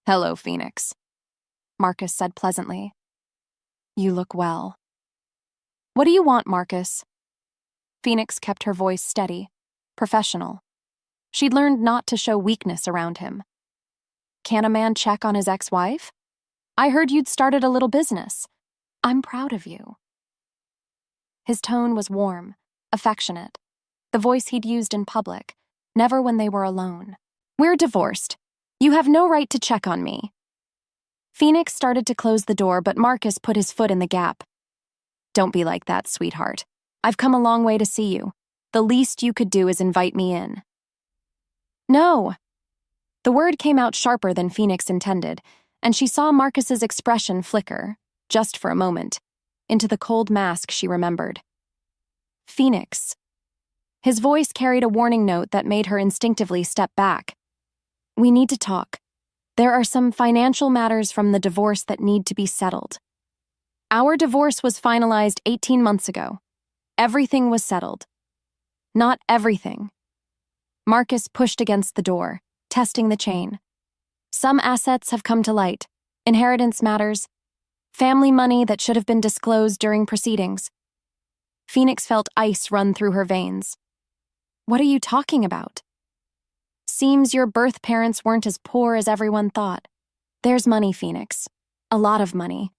"Hello, Phoenix," Marcus said pleasantly. "You look well." "What do you want, Marcus?" Phoenix kept her voice steady, professional. She'd learned not to show weakness around him. "Can a man check on his ex-wife? I heard you'd started a little business. I'm proud of you." His tone was warm, affectionate, the voice he'd used in public, never when they were alone. "We're divorced. You have no right to check on me." Phoenix started to close the door, but Marcus put his foot in the gap. "Don't be like that, sweetheart. I've come a long way to see you. The least you could do is invite me in." "No." The word came out sharper than Phoenix intended, and she saw Marcus's expression flicker, just for a moment, into the cold mask she remembered. "Phoenix." His voice carried a warning note that made her instinctively step back. "We need to talk. There are some financial matters from the divorce that need to be settled. Our divorce was finalized 18 months ago. Everything was settled." "Not everything." Marcus pushed against the door, testing the chain. "Some assets have come to light, inheritance matters, family money that should have been disclosed during proceedings." Phoenix felt ice run through her veins. "What are you talking about?" "Seems your birth parents weren't as poor as everyone thought. There's money, Phoenix. A lot of money.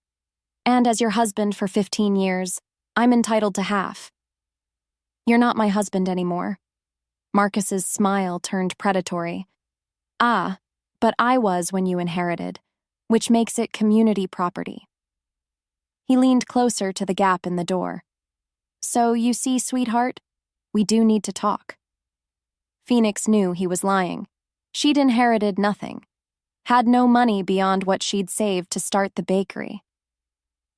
And as your husband for 15 years, I'm entitled to half." "You're not my husband anymore." Marcus's smile turned predatory. "Ah, but I was when you inherited, which makes it community property." He leaned closer to the gap in the door. "So you see, sweetheart, we do need to talk." Phoenix knew he was lying. She'd inherited nothing, had no money beyond what she'd saved to start the bakery.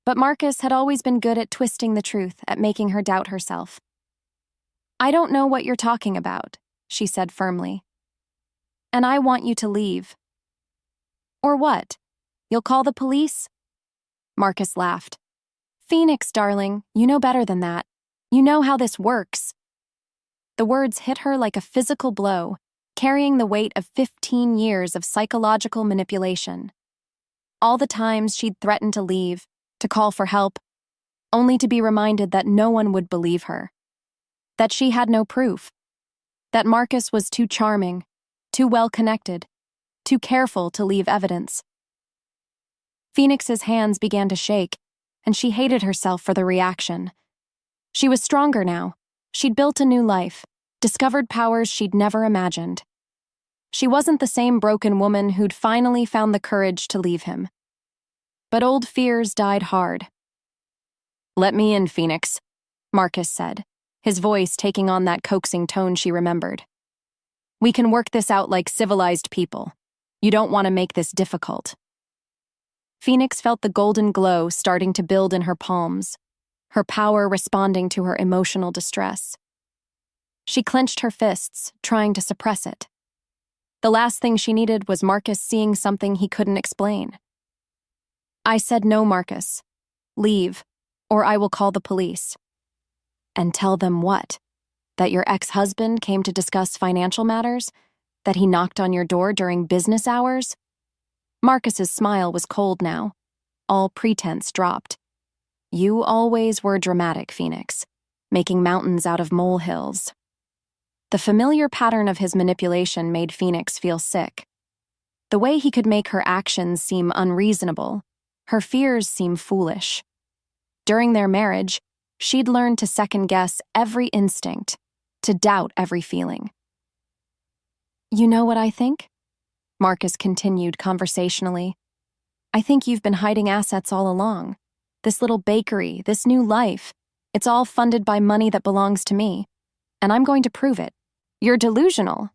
But Marcus had always been good at twisting the truth, at making her doubt herself. "I don't know what you're talking about," she said firmly. "And I want you to leave." "Or what? You'll call the police?" Marcus laughed. "Phoenix, darling, you know better than that. You know how this works." The words hit her like a physical blow, carrying the weight of 15 years of psychological manipulation. All the times she'd threatened to leave, to call for help, only to be reminded that no one would believe her, that she had no proof, that Marcus was too charming, too well-connected, too careful to leave evidence. Phoenix's hands began to shake, and she hated herself for the reaction. She was stronger now. She'd built a new life, discovered powers she'd never imagined. She wasn't the same broken woman who'd finally found the courage to leave him. But old fears died hard. "Let me in, Phoenix," Marcus said, his voice taking on that coaxing tone she remembered. "We can work this out like civilized people. You don't want to make this difficult." Phoenix felt the golden glow starting to build in her palms, her power responding to her emotional distress. She clenched her fists, trying to suppress it. The last thing she needed was Marcus seeing something he couldn't explain. "I said no, Marcus. Leave, or I will call the police." "And tell them what? That your ex-husband came to discuss financial matters? That he knocked on your door during business hours?" Marcus's smile was cold now. All pretense dropped. "You always were dramatic, Phoenix, making mountains out of molehills." The familiar pattern of his manipulation made Phoenix feel sick. The way he could make her actions seem unreasonable, her fears seem foolish. During their marriage, she'd learned to second-guess every instinct, to doubt every feeling. "You know what I think?" Marcus continued conversationally. "I think you've been hiding assets all along. This little bakery, this new life, it's all funded by money that belongs to me. And I'm going to prove it." "You're delusional."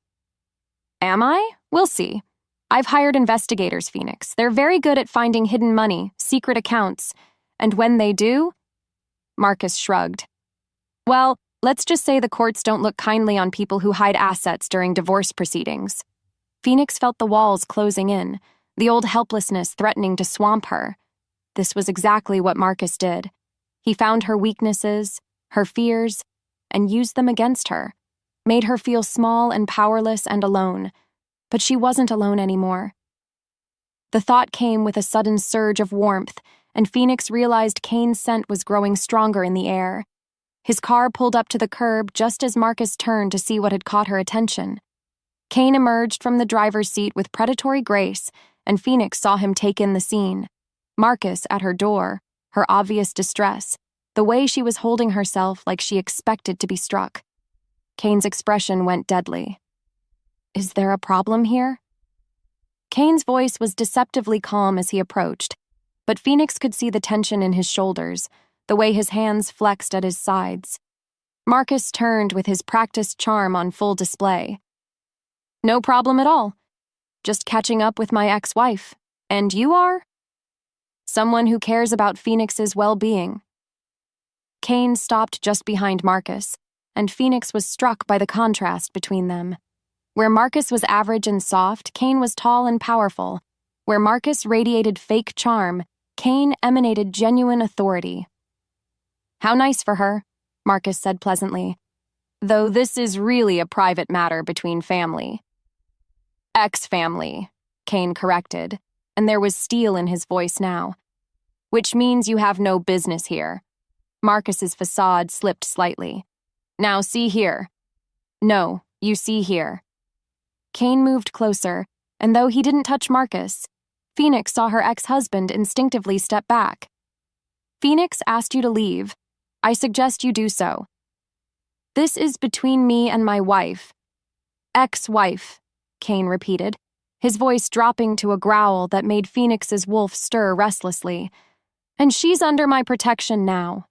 "Am I? We'll see. I've hired investigators, Phoenix. They're very good at finding hidden money, secret accounts. And when they do..." Marcus shrugged. Well, let's just say the courts don't look kindly on people who hide assets during divorce proceedings. Phoenix felt the walls closing in, the old helplessness threatening to swamp her. This was exactly what Marcus did. He found her weaknesses, her fears, and used them against her, made her feel small and powerless and alone. But she wasn't alone anymore. The thought came with a sudden surge of warmth, and Phoenix realized Kane's scent was growing stronger in the air. His car pulled up to the curb just as Marcus turned to see what had caught her attention. Kane emerged from the driver's seat with predatory grace, and Phoenix saw him take in the scene. Marcus at her door, her obvious distress, the way she was holding herself like she expected to be struck. Kane's expression went deadly. "Is there a problem here?" Kane's voice was deceptively calm as he approached, but Phoenix could see the tension in his shoulders, the way his hands flexed at his sides. Marcus turned with his practiced charm on full display. "No problem at all. Just catching up with my ex-wife. And you are?" "Someone who cares about Phoenix's well-being." Kane stopped just behind Marcus, and Phoenix was struck by the contrast between them. Where Marcus was average and soft, Kane was tall and powerful. Where Marcus radiated fake charm, Kane emanated genuine authority. "How nice for her," Marcus said pleasantly. "Though this is really a private matter between family." "Ex-family," Kane corrected, and there was steel in his voice now. "Which means you have no business here." Marcus's facade slipped slightly. "Now see here." "No, you see here." Kane moved closer, and though he didn't touch Marcus, Phoenix saw her ex-husband instinctively step back. "Phoenix asked you to leave. I suggest you do so." "This is between me and my wife." "Ex-wife," Kane repeated, his voice dropping to a growl that made Phoenix's wolf stir restlessly. "And she's under my protection now."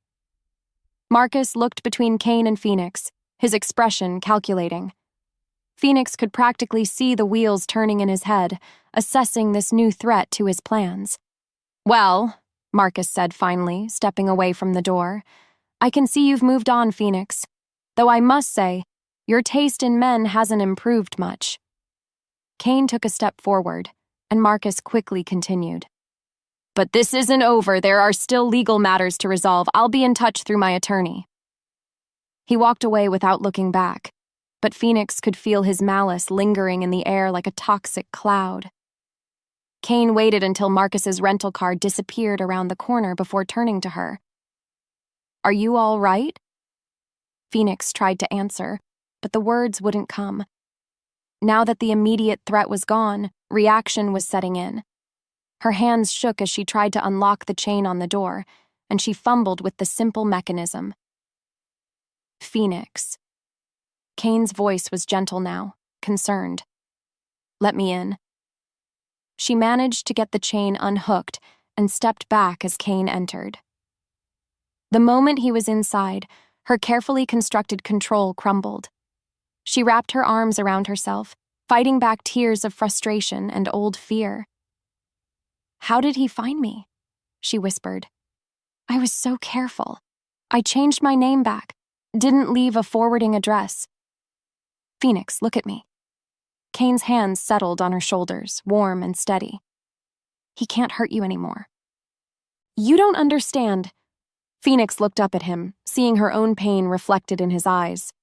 Marcus looked between Kane and Phoenix, his expression calculating. Phoenix could practically see the wheels turning in his head, assessing this new threat to his plans. "Well," Marcus said finally, stepping away from the door, "I can see you've moved on, Phoenix. Though I must say, your taste in men hasn't improved much." Kane took a step forward, and Marcus quickly continued. "But this isn't over. There are still legal matters to resolve. I'll be in touch through my attorney." He walked away without looking back, but Phoenix could feel his malice lingering in the air like a toxic cloud. Kane waited until Marcus's rental car disappeared around the corner before turning to her. "Are you all right?" Phoenix tried to answer, but the words wouldn't come. Now that the immediate threat was gone, reaction was setting in. Her hands shook as she tried to unlock the chain on the door, and she fumbled with the simple mechanism. "Phoenix." Kane's voice was gentle now, concerned. "Let me in." She managed to get the chain unhooked and stepped back as Kane entered. The moment he was inside, her carefully constructed control crumbled. She wrapped her arms around herself, fighting back tears of frustration and old fear. "How did he find me?" she whispered. "I was so careful. I changed my name back, didn't leave a forwarding address." "Phoenix, look at me." Kane's hands settled on her shoulders, warm and steady. "He can't hurt you anymore." "You don't understand." Phoenix looked up at him, seeing her own pain reflected in his eyes.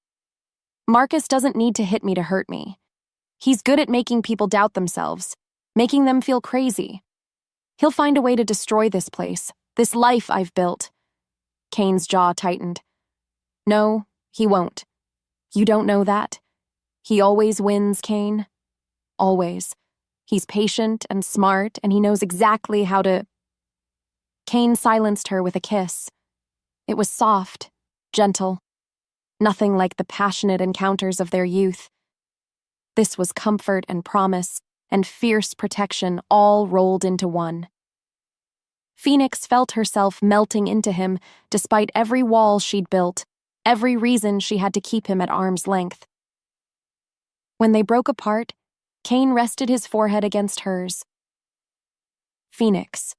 "Marcus doesn't need to hit me to hurt me. He's good at making people doubt themselves, making them feel crazy. He'll find a way to destroy this place, this life I've built." Kane's jaw tightened. "No, he won't. You don't know that. He always wins, Kane. Always. He's patient and smart, and he knows exactly how to—" Kane silenced her with a kiss. It was soft, gentle, nothing like the passionate encounters of their youth. This was comfort and promise and fierce protection all rolled into one. Phoenix felt herself melting into him despite every wall she'd built, every reason she had to keep him at arm's length. When they broke apart, Kane rested his forehead against hers. "Phoenix,"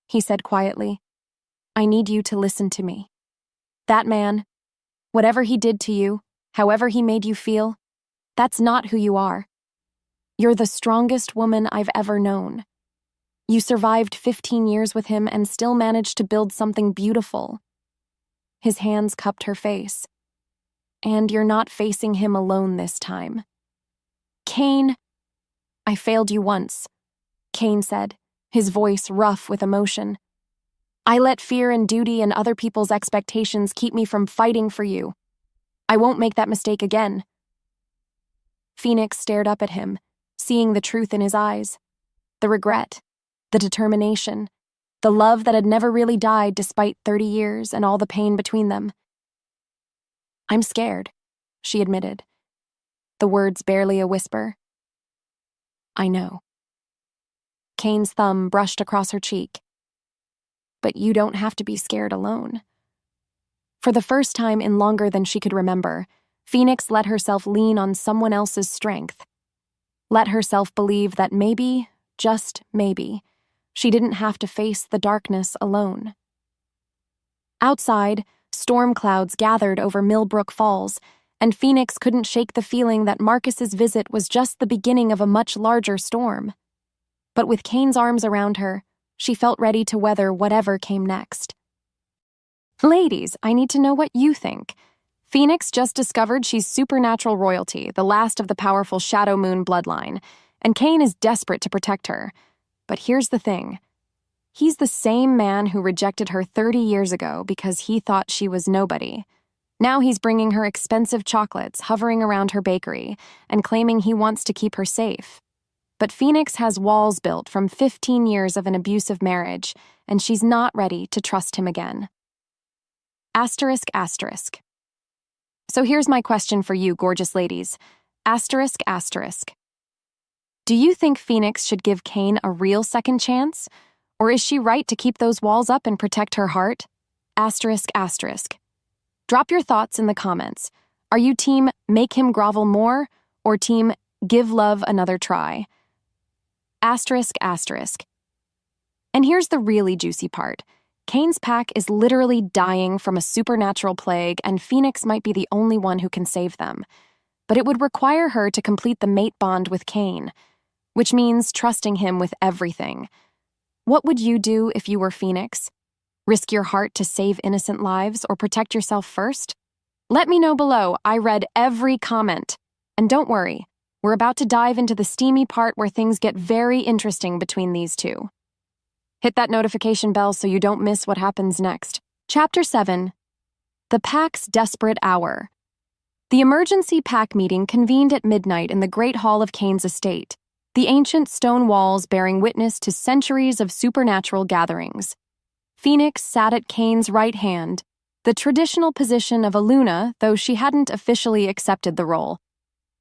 he said quietly, "I need you to listen to me. That man, Whatever he did to you, however he made you feel, that's not who you are. You're the strongest woman I've ever known. You survived 15 years with him and still managed to build something beautiful. His hands cupped her face. And you're not facing him alone this time. Kane, I failed you once, Kane said, his voice rough with emotion. I let fear and duty and other people's expectations keep me from fighting for you. I won't make that mistake again. Phoenix stared up at him, seeing the truth in his eyes. The regret, the determination, the love that had never really died despite 30 years and all the pain between them. I'm scared, she admitted, the words barely a whisper. I know. Kane's thumb brushed across her cheek. But you don't have to be scared alone. For the first time in longer than she could remember, Phoenix let herself lean on someone else's strength. Let herself believe that maybe, just maybe, she didn't have to face the darkness alone. Outside, storm clouds gathered over Millbrook Falls, and Phoenix couldn't shake the feeling that Marcus's visit was just the beginning of a much larger storm. But with Kane's arms around her, she felt ready to weather whatever came next. Ladies, I need to know what you think. Phoenix just discovered she's supernatural royalty, the last of the powerful Shadow Moon bloodline, and Kane is desperate to protect her. But here's the thing. He's the same man who rejected her 30 years ago because he thought she was nobody. Now he's bringing her expensive chocolates, hovering around her bakery, and claiming he wants to keep her safe. But Phoenix has walls built from 15 years of an abusive marriage, and she's not ready to trust him again. Asterisk, asterisk. So here's my question for you, gorgeous ladies. Asterisk, asterisk. Do you think Phoenix should give Kane a real second chance? Or is she right to keep those walls up and protect her heart? Asterisk, asterisk. Drop your thoughts in the comments. Are you team make him grovel more or team give love another try? Asterisk, asterisk. And here's the really juicy part. Kane's pack is literally dying from a supernatural plague, and Phoenix might be the only one who can save them. But it would require her to complete the mate bond with Kane, which means trusting him with everything. What would you do if you were Phoenix? Risk your heart to save innocent lives or protect yourself first? Let me know below. I read every comment. And don't worry, we're about to dive into the steamy part where things get very interesting between these two. Hit that notification bell so you don't miss what happens next. Chapter 7. The Pack's Desperate Hour. The emergency pack meeting convened at midnight in the Great Hall of Kane's estate, the ancient stone walls bearing witness to centuries of supernatural gatherings. Phoenix sat at Kane's right hand, the traditional position of a Luna, though she hadn't officially accepted the role,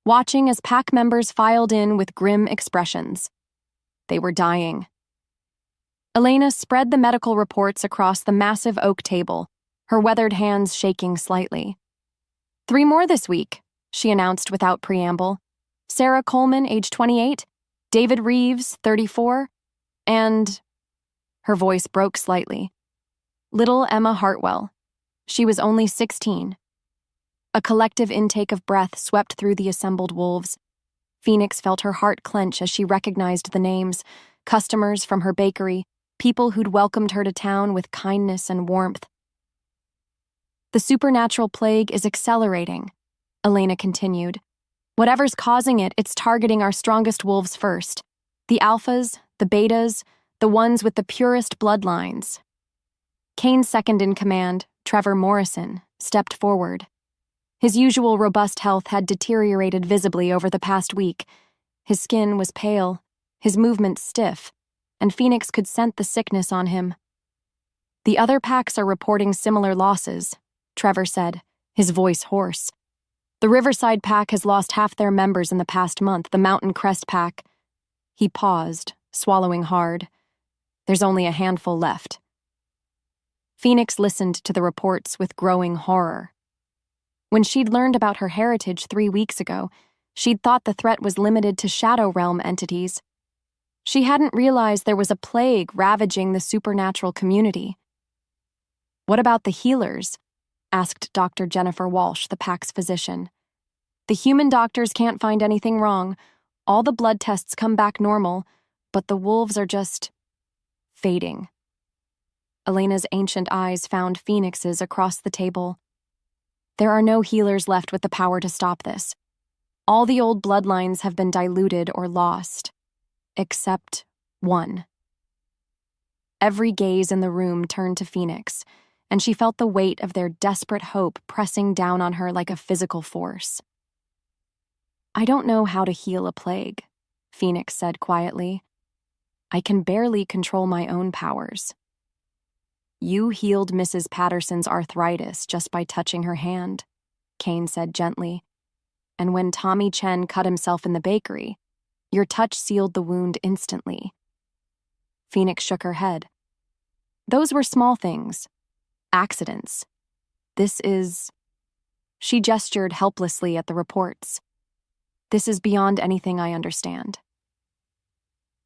watching as pack members filed in with grim expressions. They were dying. Elena spread the medical reports across the massive oak table, her weathered hands shaking slightly. 3 more this week, she announced without preamble. Sarah Coleman, age 28, David Reeves, 34, and... Her voice broke slightly. Little Emma Hartwell. She was only 16. A collective intake of breath swept through the assembled wolves. Phoenix felt her heart clench as she recognized the names, customers from her bakery, people who'd welcomed her to town with kindness and warmth. The supernatural plague is accelerating, Elena continued. Whatever's causing it, it's targeting our strongest wolves first. The alphas, the betas, the ones with the purest bloodlines. Kane's second in command, Trevor Morrison, stepped forward. His usual robust health had deteriorated visibly over the past week. His skin was pale, his movements stiff, and Phoenix could scent the sickness on him. The other packs are reporting similar losses, Trevor said, his voice hoarse. The Riverside pack has lost half their members in the past month, the Mountain Crest pack. He paused, swallowing hard. There's only a handful left. Phoenix listened to the reports with growing horror. When she'd learned about her heritage 3 weeks ago, she'd thought the threat was limited to Shadow Realm entities. She hadn't realized there was a plague ravaging the supernatural community. What about the healers? asked Dr. Jennifer Walsh, the pack's physician. The human doctors can't find anything wrong. All the blood tests come back normal, but the wolves are just fading. Elena's ancient eyes found phoenixes across the table. There are no healers left with the power to stop this. All the old bloodlines have been diluted or lost, except one. Every gaze in the room turned to Phoenix, and she felt the weight of their desperate hope pressing down on her like a physical force. I don't know how to heal a plague, Phoenix said quietly. I can barely control my own powers. You healed Mrs. Patterson's arthritis just by touching her hand, Kane said gently. And when Tommy Chen cut himself in the bakery, your touch sealed the wound instantly. Phoenix shook her head. Those were small things. Accidents. This is... She gestured helplessly at the reports. This is beyond anything I understand.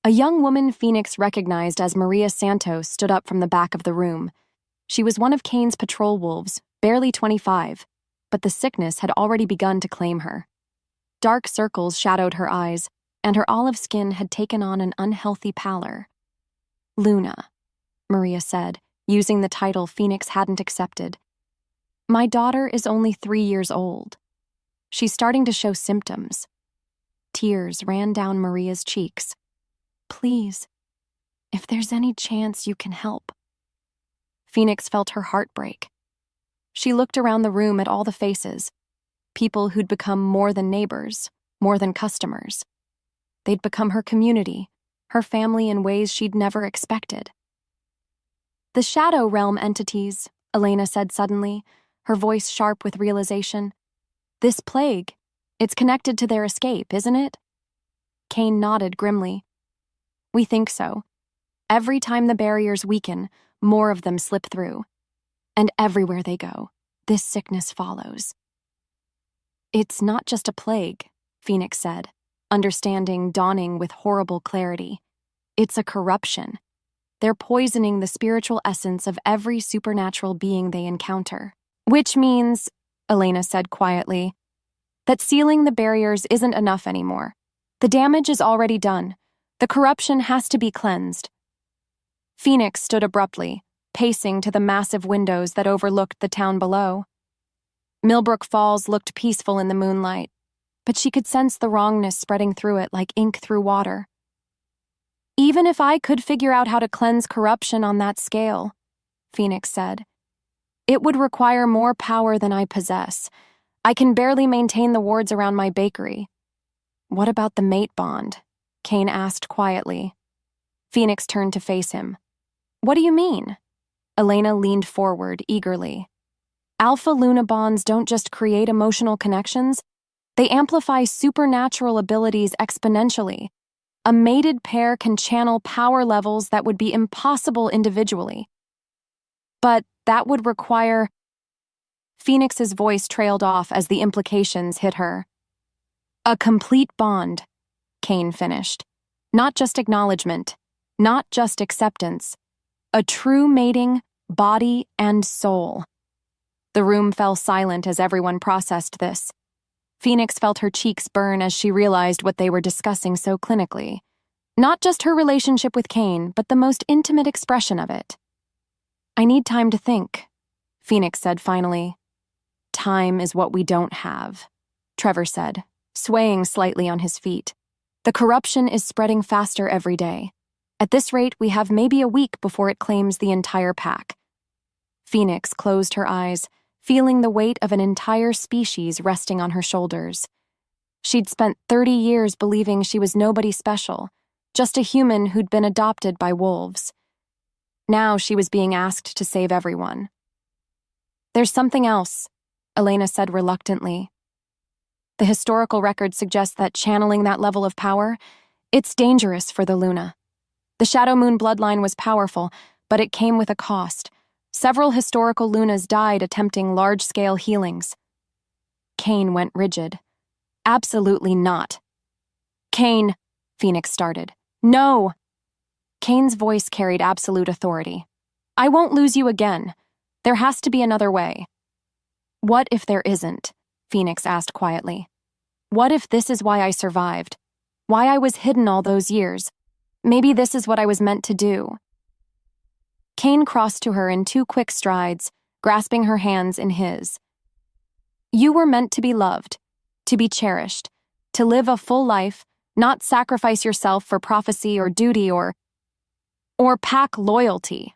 A young woman Phoenix recognized as Maria Santos stood up from the back of the room. She was one of Kane's patrol wolves, barely 25, but the sickness had already begun to claim her. Dark circles shadowed her eyes, and her olive skin had taken on an unhealthy pallor. Luna, Maria said, using the title Phoenix hadn't accepted. My daughter is only 3 years old. She's starting to show symptoms. Tears ran down Maria's cheeks. Please, if there's any chance you can help. Phoenix felt her heart break. She looked around the room at all the faces, people who'd become more than neighbors, more than customers. They'd become her community, her family in ways she'd never expected. The Shadow Realm entities, Elena said suddenly, her voice sharp with realization. This plague, it's connected to their escape, isn't it? Kane nodded grimly. We think so. Every time the barriers weaken, more of them slip through. And everywhere they go, this sickness follows. It's not just a plague, Phoenix said, understanding dawning with horrible clarity. It's a corruption. They're poisoning the spiritual essence of every supernatural being they encounter. Which means, Elena said quietly, that sealing the barriers isn't enough anymore. The damage is already done. The corruption has to be cleansed. Phoenix stood abruptly, pacing to the massive windows that overlooked the town below. Millbrook Falls looked peaceful in the moonlight, but she could sense the wrongness spreading through it like ink through water. Even if I could figure out how to cleanse corruption on that scale, Phoenix said, it would require more power than I possess. I can barely maintain the wards around my bakery. What about the mate bond? Kane asked quietly. Phoenix turned to face him. What do you mean? Elena leaned forward eagerly. Alpha-Luna bonds don't just create emotional connections, they amplify supernatural abilities exponentially. A mated pair can channel power levels that would be impossible individually. But that would require... Phoenix's voice trailed off as the implications hit her. A complete bond, Kane finished. Not just acknowledgement, not just acceptance. A true mating, body and soul. The room fell silent as everyone processed this. Phoenix felt her cheeks burn as she realized what they were discussing so clinically. Not just her relationship with Kane, but the most intimate expression of it. I need time to think, Phoenix said finally. Time is what we don't have, Trevor said, swaying slightly on his feet. The corruption is spreading faster every day. At this rate, we have maybe a week before it claims the entire pack. Phoenix closed her eyes, feeling the weight of an entire species resting on her shoulders. She'd spent 30 years believing she was nobody special, just a human who'd been adopted by wolves. Now she was being asked to save everyone. There's something else, Elena said reluctantly. The historical record suggests that channeling that level of power, it's dangerous for the Luna. The Shadow Moon bloodline was powerful, but it came with a cost. Several historical Lunas died attempting large-scale healings. Kane went rigid. Absolutely not. Kane, Phoenix started. No! Kane's voice carried absolute authority. I won't lose you again. There has to be another way. What if there isn't? Phoenix asked quietly. What if this is why I survived? Why I was hidden all those years? Maybe this is what I was meant to do. Kane crossed to her in 2 quick strides, grasping her hands in his. You were meant to be loved, to be cherished, to live a full life, not sacrifice yourself for prophecy or duty or pack loyalty.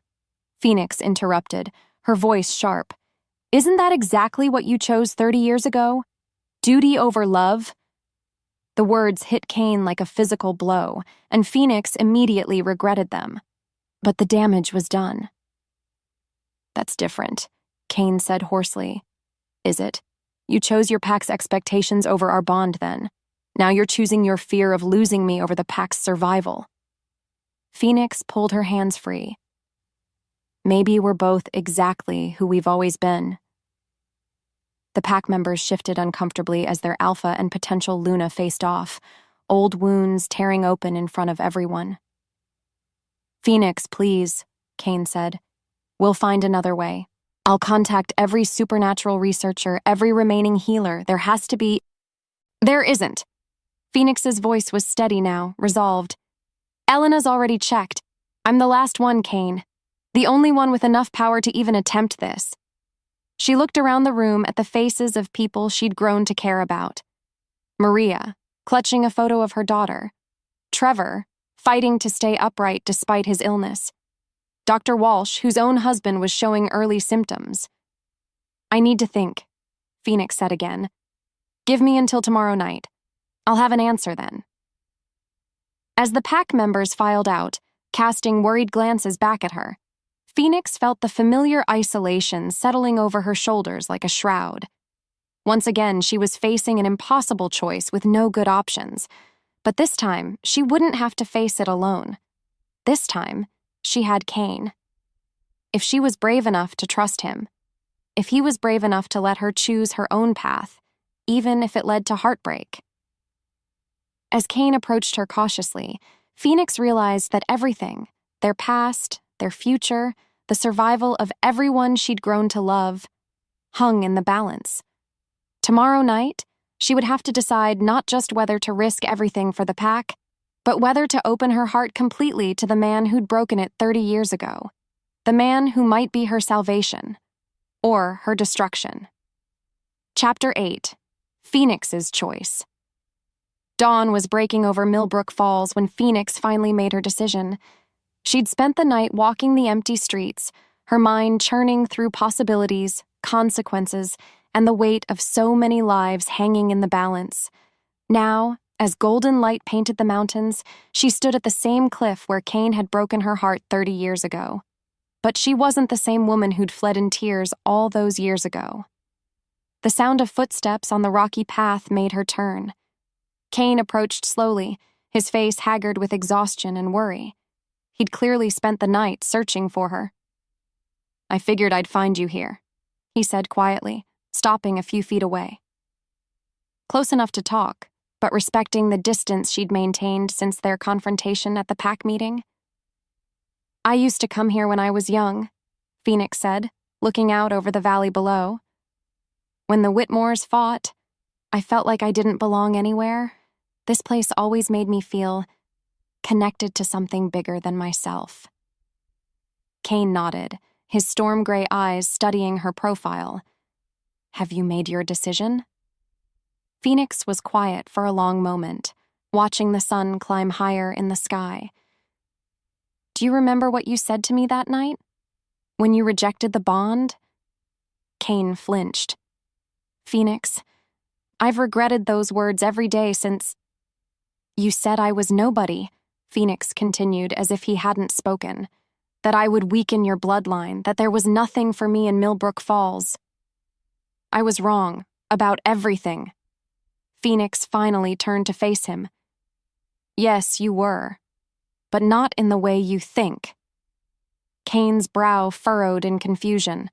Phoenix interrupted, her voice sharp. Isn't that exactly what you chose 30 years ago? Duty over love? The words hit Kane like a physical blow, and Phoenix immediately regretted them. But the damage was done. That's different, Kane said hoarsely. Is it? You chose your pack's expectations over our bond then. Now you're choosing your fear of losing me over the pack's survival. Phoenix pulled her hands free. Maybe we're both exactly who we've always been. The pack members shifted uncomfortably as their alpha and potential Luna faced off, old wounds tearing open in front of everyone. Phoenix, please, Kane said. We'll find another way. I'll contact every supernatural researcher, every remaining healer. There has to be... There isn't. Phoenix's voice was steady now, resolved. Elena's already checked. I'm the last one, Kane. The only one with enough power to even attempt this. She looked around the room at the faces of people she'd grown to care about. Maria, clutching a photo of her daughter. Trevor, fighting to stay upright despite his illness. Dr. Walsh, whose own husband was showing early symptoms. I need to think, Phoenix said again. Give me until tomorrow night. I'll have an answer then. As the pack members filed out, casting worried glances back at her, Phoenix felt the familiar isolation settling over her shoulders like a shroud. Once again, she was facing an impossible choice with no good options, but this time, she wouldn't have to face it alone. This time, she had Kane. If she was brave enough to trust him, if he was brave enough to let her choose her own path, even if it led to heartbreak. As Kane approached her cautiously, Phoenix realized that everything, their past, their future, the survival of everyone she'd grown to love, hung in the balance. Tomorrow night, she would have to decide not just whether to risk everything for the pack, but whether to open her heart completely to the man who'd broken it 30 years ago, the man who might be her salvation, or her destruction. Chapter 8. Phoenix's Choice. Dawn was breaking over Millbrook Falls when Phoenix finally made her decision. She'd spent the night walking the empty streets, her mind churning through possibilities, consequences, and the weight of so many lives hanging in the balance. Now, as golden light painted the mountains, she stood at the same cliff where Kane had broken her heart 30 years ago. But she wasn't the same woman who'd fled in tears all those years ago. The sound of footsteps on the rocky path made her turn. Kane approached slowly, his face haggard with exhaustion and worry. He'd clearly spent the night searching for her. I figured I'd find you here, he said quietly, stopping a few feet away. Close enough to talk, but respecting the distance she'd maintained since their confrontation at the pack meeting. I used to come here when I was young, Phoenix said, looking out over the valley below. When the Whitmores fought, I felt like I didn't belong anywhere. This place always made me feel connected to something bigger than myself. Kane nodded, his storm gray eyes studying her profile. Have you made your decision? Phoenix was quiet for a long moment, watching the sun climb higher in the sky. Do you remember what you said to me that night? When you rejected the bond? Kane flinched. Phoenix, I've regretted those words every day since... You said I was nobody, Phoenix continued as if he hadn't spoken. That I would weaken your bloodline, that there was nothing for me in Millbrook Falls. I was wrong, about everything. Phoenix finally turned to face him. Yes, you were, but not in the way you think. Kane's brow furrowed in confusion.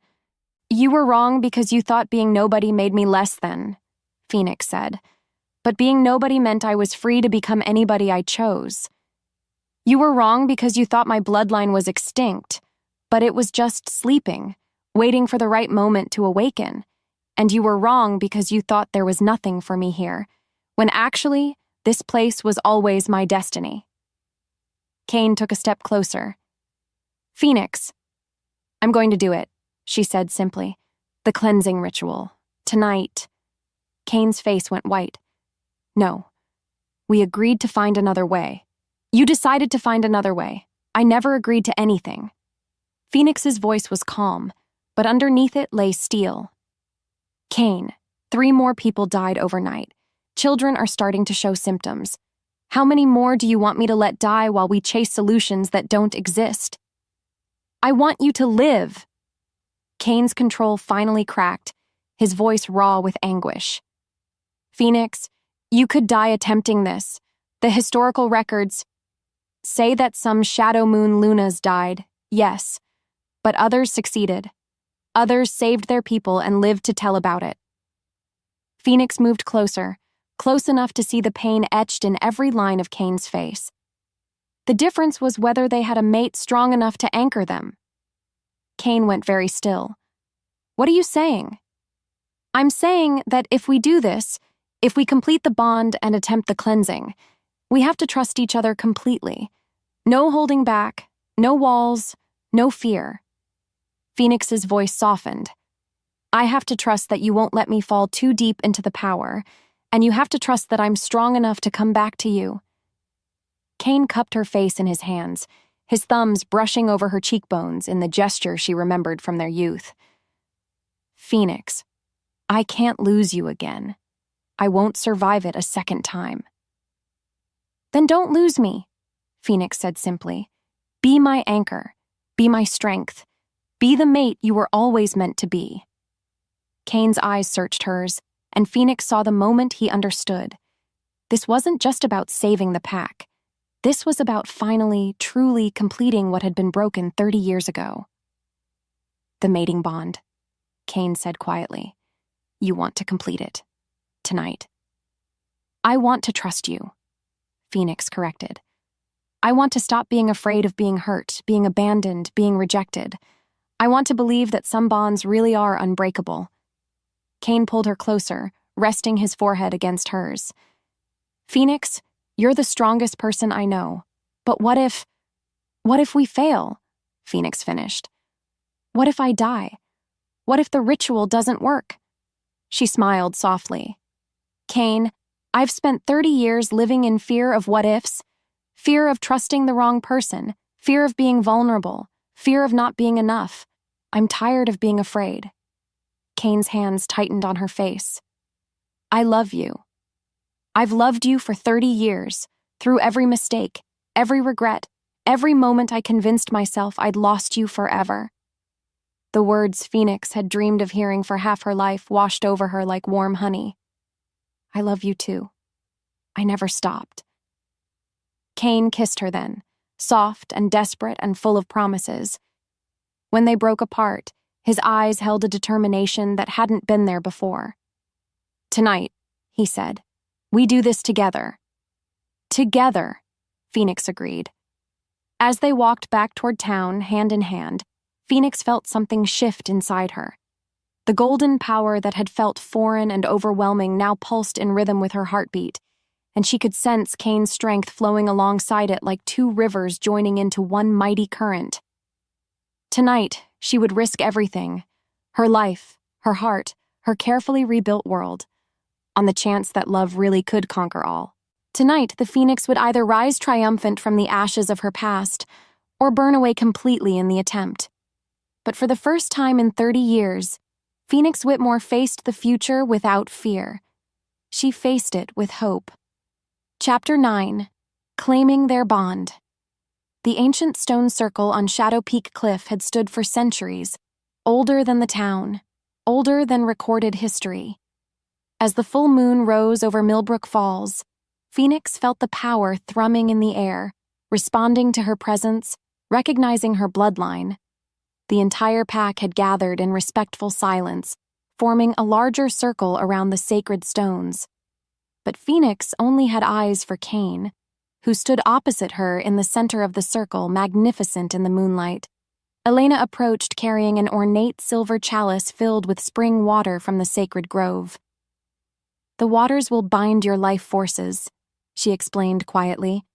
You were wrong because you thought being nobody made me less than, Phoenix said. But being nobody meant I was free to become anybody I chose. You were wrong because you thought my bloodline was extinct, but it was just sleeping, waiting for the right moment to awaken. And you were wrong because you thought there was nothing for me here, when actually, this place was always my destiny. Cain took a step closer. Phoenix. I'm going to do it, she said simply. The cleansing ritual. Tonight. Cain's face went white. No. We agreed to find another way. You decided to find another way. I never agreed to anything. Phoenix's voice was calm, but underneath it lay steel. Cain, 3 more people died overnight. Children are starting to show symptoms. How many more do you want me to let die while we chase solutions that don't exist? I want you to live. Cain's control finally cracked, his voice raw with anguish. Phoenix, you could die attempting this. The historical records say that some shadow moon Lunas died, yes, but others succeeded. Others saved their people and lived to tell about it. Phoenix moved closer, close enough to see the pain etched in every line of Cain's face. The difference was whether they had a mate strong enough to anchor them. Cain went very still. What are you saying? I'm saying that if we do this, if we complete the bond and attempt the cleansing, we have to trust each other completely. No holding back, no walls, no fear. Phoenix's voice softened. I have to trust that you won't let me fall too deep into the power, and you have to trust that I'm strong enough to come back to you. Cain cupped her face in his hands, his thumbs brushing over her cheekbones in the gesture she remembered from their youth. Phoenix, I can't lose you again. I won't survive it a second time. Then don't lose me, Phoenix said simply. Be my anchor. Be my strength. Be the mate you were always meant to be. Cain's eyes searched hers, and Phoenix saw the moment he understood. This wasn't just about saving the pack. This was about finally, truly completing what had been broken 30 years ago. The mating bond, Cain said quietly. You want to complete it. Tonight. I want to trust you, Phoenix corrected. I want to stop being afraid of being hurt, being abandoned, being rejected. I want to believe that some bonds really are unbreakable. Cain pulled her closer, resting his forehead against hers. Phoenix, you're the strongest person I know. But what if we fail? Phoenix finished. What if I die? What if the ritual doesn't work? She smiled softly. Cain, I've spent 30 years living in fear of what-ifs, fear of trusting the wrong person, fear of being vulnerable, fear of not being enough. I'm tired of being afraid. Cain's hands tightened on her face. I love you. I've loved you for 30 years, through every mistake, every regret, every moment I convinced myself I'd lost you forever. The words Phoenix had dreamed of hearing for half her life washed over her like warm honey. I love you too. I never stopped. Cain kissed her then, soft and desperate and full of promises. When they broke apart, his eyes held a determination that hadn't been there before. Tonight, he said, we do this together. Together, Phoenix agreed. As they walked back toward town, hand in hand, Phoenix felt something shift inside her. The golden power that had felt foreign and overwhelming now pulsed in rhythm with her heartbeat, and she could sense Cain's strength flowing alongside it like 2 rivers joining into one mighty current. Tonight, she would risk everything, her life, her heart, her carefully rebuilt world, on the chance that love really could conquer all. Tonight, the Phoenix would either rise triumphant from the ashes of her past or burn away completely in the attempt. But for the first time in 30 years, Phoenix Whitmore faced the future without fear. She faced it with hope. Chapter 9. Claiming Their Bond. The ancient stone circle on Shadow Peak Cliff had stood for centuries, older than the town, older than recorded history. As the full moon rose over Millbrook Falls, Phoenix felt the power thrumming in the air, responding to her presence, recognizing her bloodline. The entire pack had gathered in respectful silence, forming a larger circle around the sacred stones. But Phoenix only had eyes for Cain, who stood opposite her in the center of the circle, magnificent in the moonlight. Elena approached carrying an ornate silver chalice filled with spring water from the sacred grove. "The waters will bind your life forces," she explained quietly.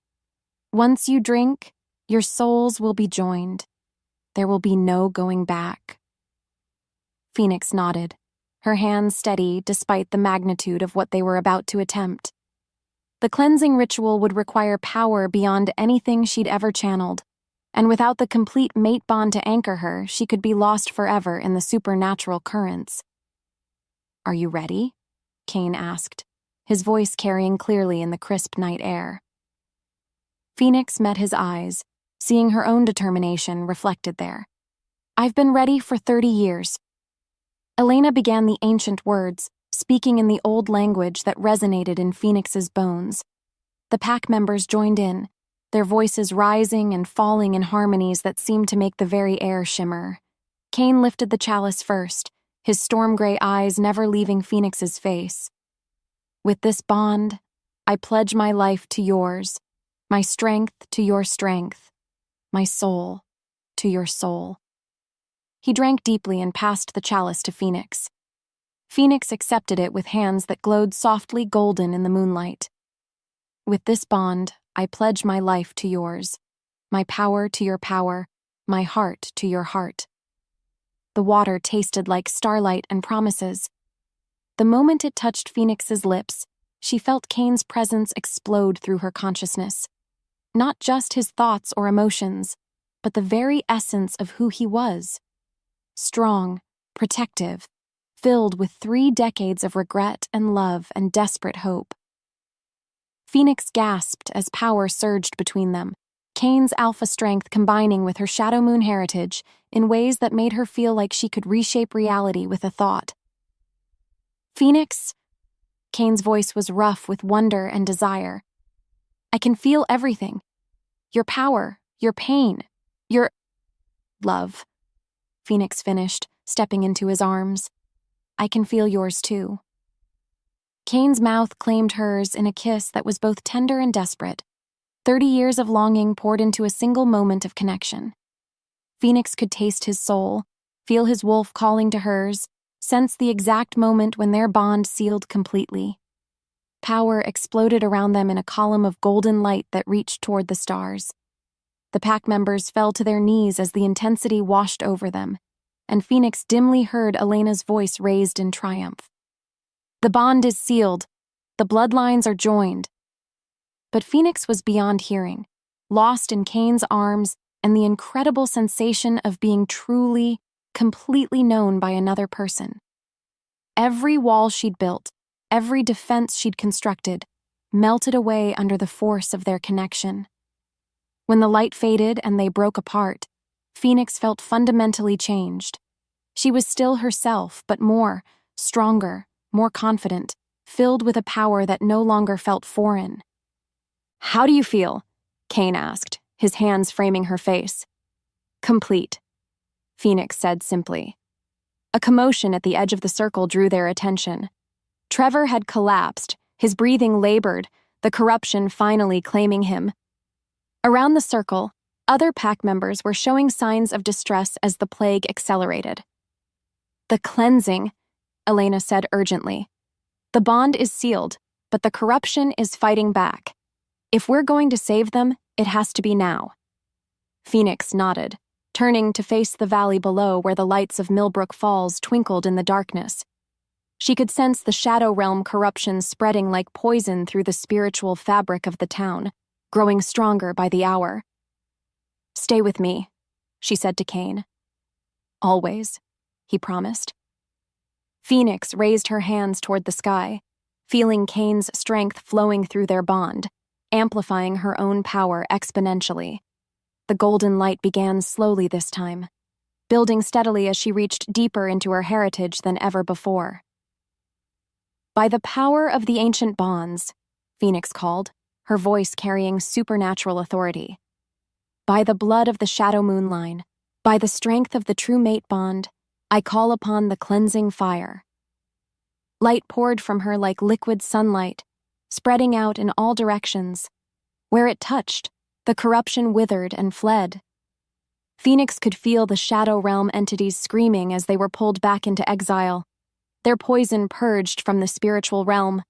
"Once you drink, your souls will be joined. There will be no going back." Phoenix nodded, her hands steady despite the magnitude of what they were about to attempt. The cleansing ritual would require power beyond anything she'd ever channeled, and without the complete mate bond to anchor her, she could be lost forever in the supernatural currents. "Are you ready?" Kane asked, his voice carrying clearly in the crisp night air. Phoenix met his eyes, seeing her own determination reflected there. "I've been ready for 30 years. Elena began the ancient words, speaking in the old language that resonated in Phoenix's bones. The pack members joined in, their voices rising and falling in harmonies that seemed to make the very air shimmer. Kane lifted the chalice first, his storm-gray eyes never leaving Phoenix's face. "With this bond, I pledge my life to yours, my strength to your strength, my soul to your soul." He drank deeply and passed the chalice to Phoenix. Phoenix accepted it with hands that glowed softly golden in the moonlight. "With this bond, I pledge my life to yours, my power to your power, my heart to your heart." The water tasted like starlight and promises. The moment it touched Phoenix's lips, she felt Kane's presence explode through her consciousness. Not just his thoughts or emotions, but the very essence of who he was. Strong, protective, filled with 3 decades of regret and love and desperate hope. Phoenix gasped as power surged between them, Kane's alpha strength combining with her Shadow Moon heritage in ways that made her feel like she could reshape reality with a thought. "Phoenix," Kane's voice was rough with wonder and desire. "I can feel everything. Your power, your pain, your love," Phoenix finished, stepping into his arms. "I can feel yours too." Kane's mouth claimed hers in a kiss that was both tender and desperate. 30 years of longing poured into a single moment of connection. Phoenix could taste his soul, feel his wolf calling to hers, sense the exact moment when their bond sealed completely. Power exploded around them in a column of golden light that reached toward the stars. The pack members fell to their knees as the intensity washed over them, and Phoenix dimly heard Elena's voice raised in triumph. "The bond is sealed. The bloodlines are joined." But Phoenix was beyond hearing, lost in Kane's arms and the incredible sensation of being truly, completely known by another person. Every wall she'd built, every defense she'd constructed, melted away under the force of their connection. When the light faded and they broke apart, Phoenix felt fundamentally changed. She was still herself, but more, stronger, more confident, filled with a power that no longer felt foreign. "How do you feel?" Kane asked, his hands framing her face. "Complete," Phoenix said simply. A commotion at the edge of the circle drew their attention. Trevor had collapsed, his breathing labored, the corruption finally claiming him. Around the circle, other pack members were showing signs of distress as the plague accelerated. "The cleansing," Elena said urgently. "The bond is sealed, but the corruption is fighting back. If we're going to save them, it has to be now." Phoenix nodded, turning to face the valley below where the lights of Millbrook Falls twinkled in the darkness. She could sense the Shadow Realm corruption spreading like poison through the spiritual fabric of the town, growing stronger by the hour. "Stay with me," she said to Kane. "Always," he promised. Phoenix raised her hands toward the sky, feeling Kane's strength flowing through their bond, amplifying her own power exponentially. The golden light began slowly this time, building steadily as she reached deeper into her heritage than ever before. "By the power of the ancient bonds," Phoenix called, her voice carrying supernatural authority. "By the blood of the Shadow Moon line, by the strength of the true mate bond, I call upon the cleansing fire." Light poured from her like liquid sunlight, spreading out in all directions. Where it touched, the corruption withered and fled. Phoenix could feel the Shadow Realm entities screaming as they were pulled back into exile, their poison purged from the spiritual realm.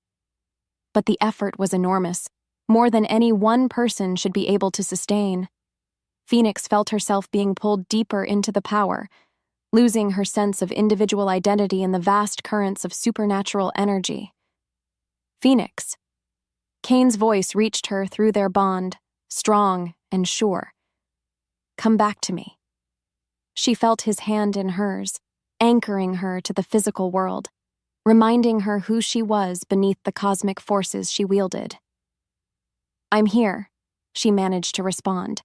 But the effort was enormous, more than any one person should be able to sustain. Phoenix felt herself being pulled deeper into the power, losing her sense of individual identity in the vast currents of supernatural energy. Phoenix. Kane's voice reached her through their bond, strong and sure. Come back to me. She felt his hand in hers, anchoring her to the physical world, reminding her who she was beneath the cosmic forces she wielded. I'm here, she managed to respond,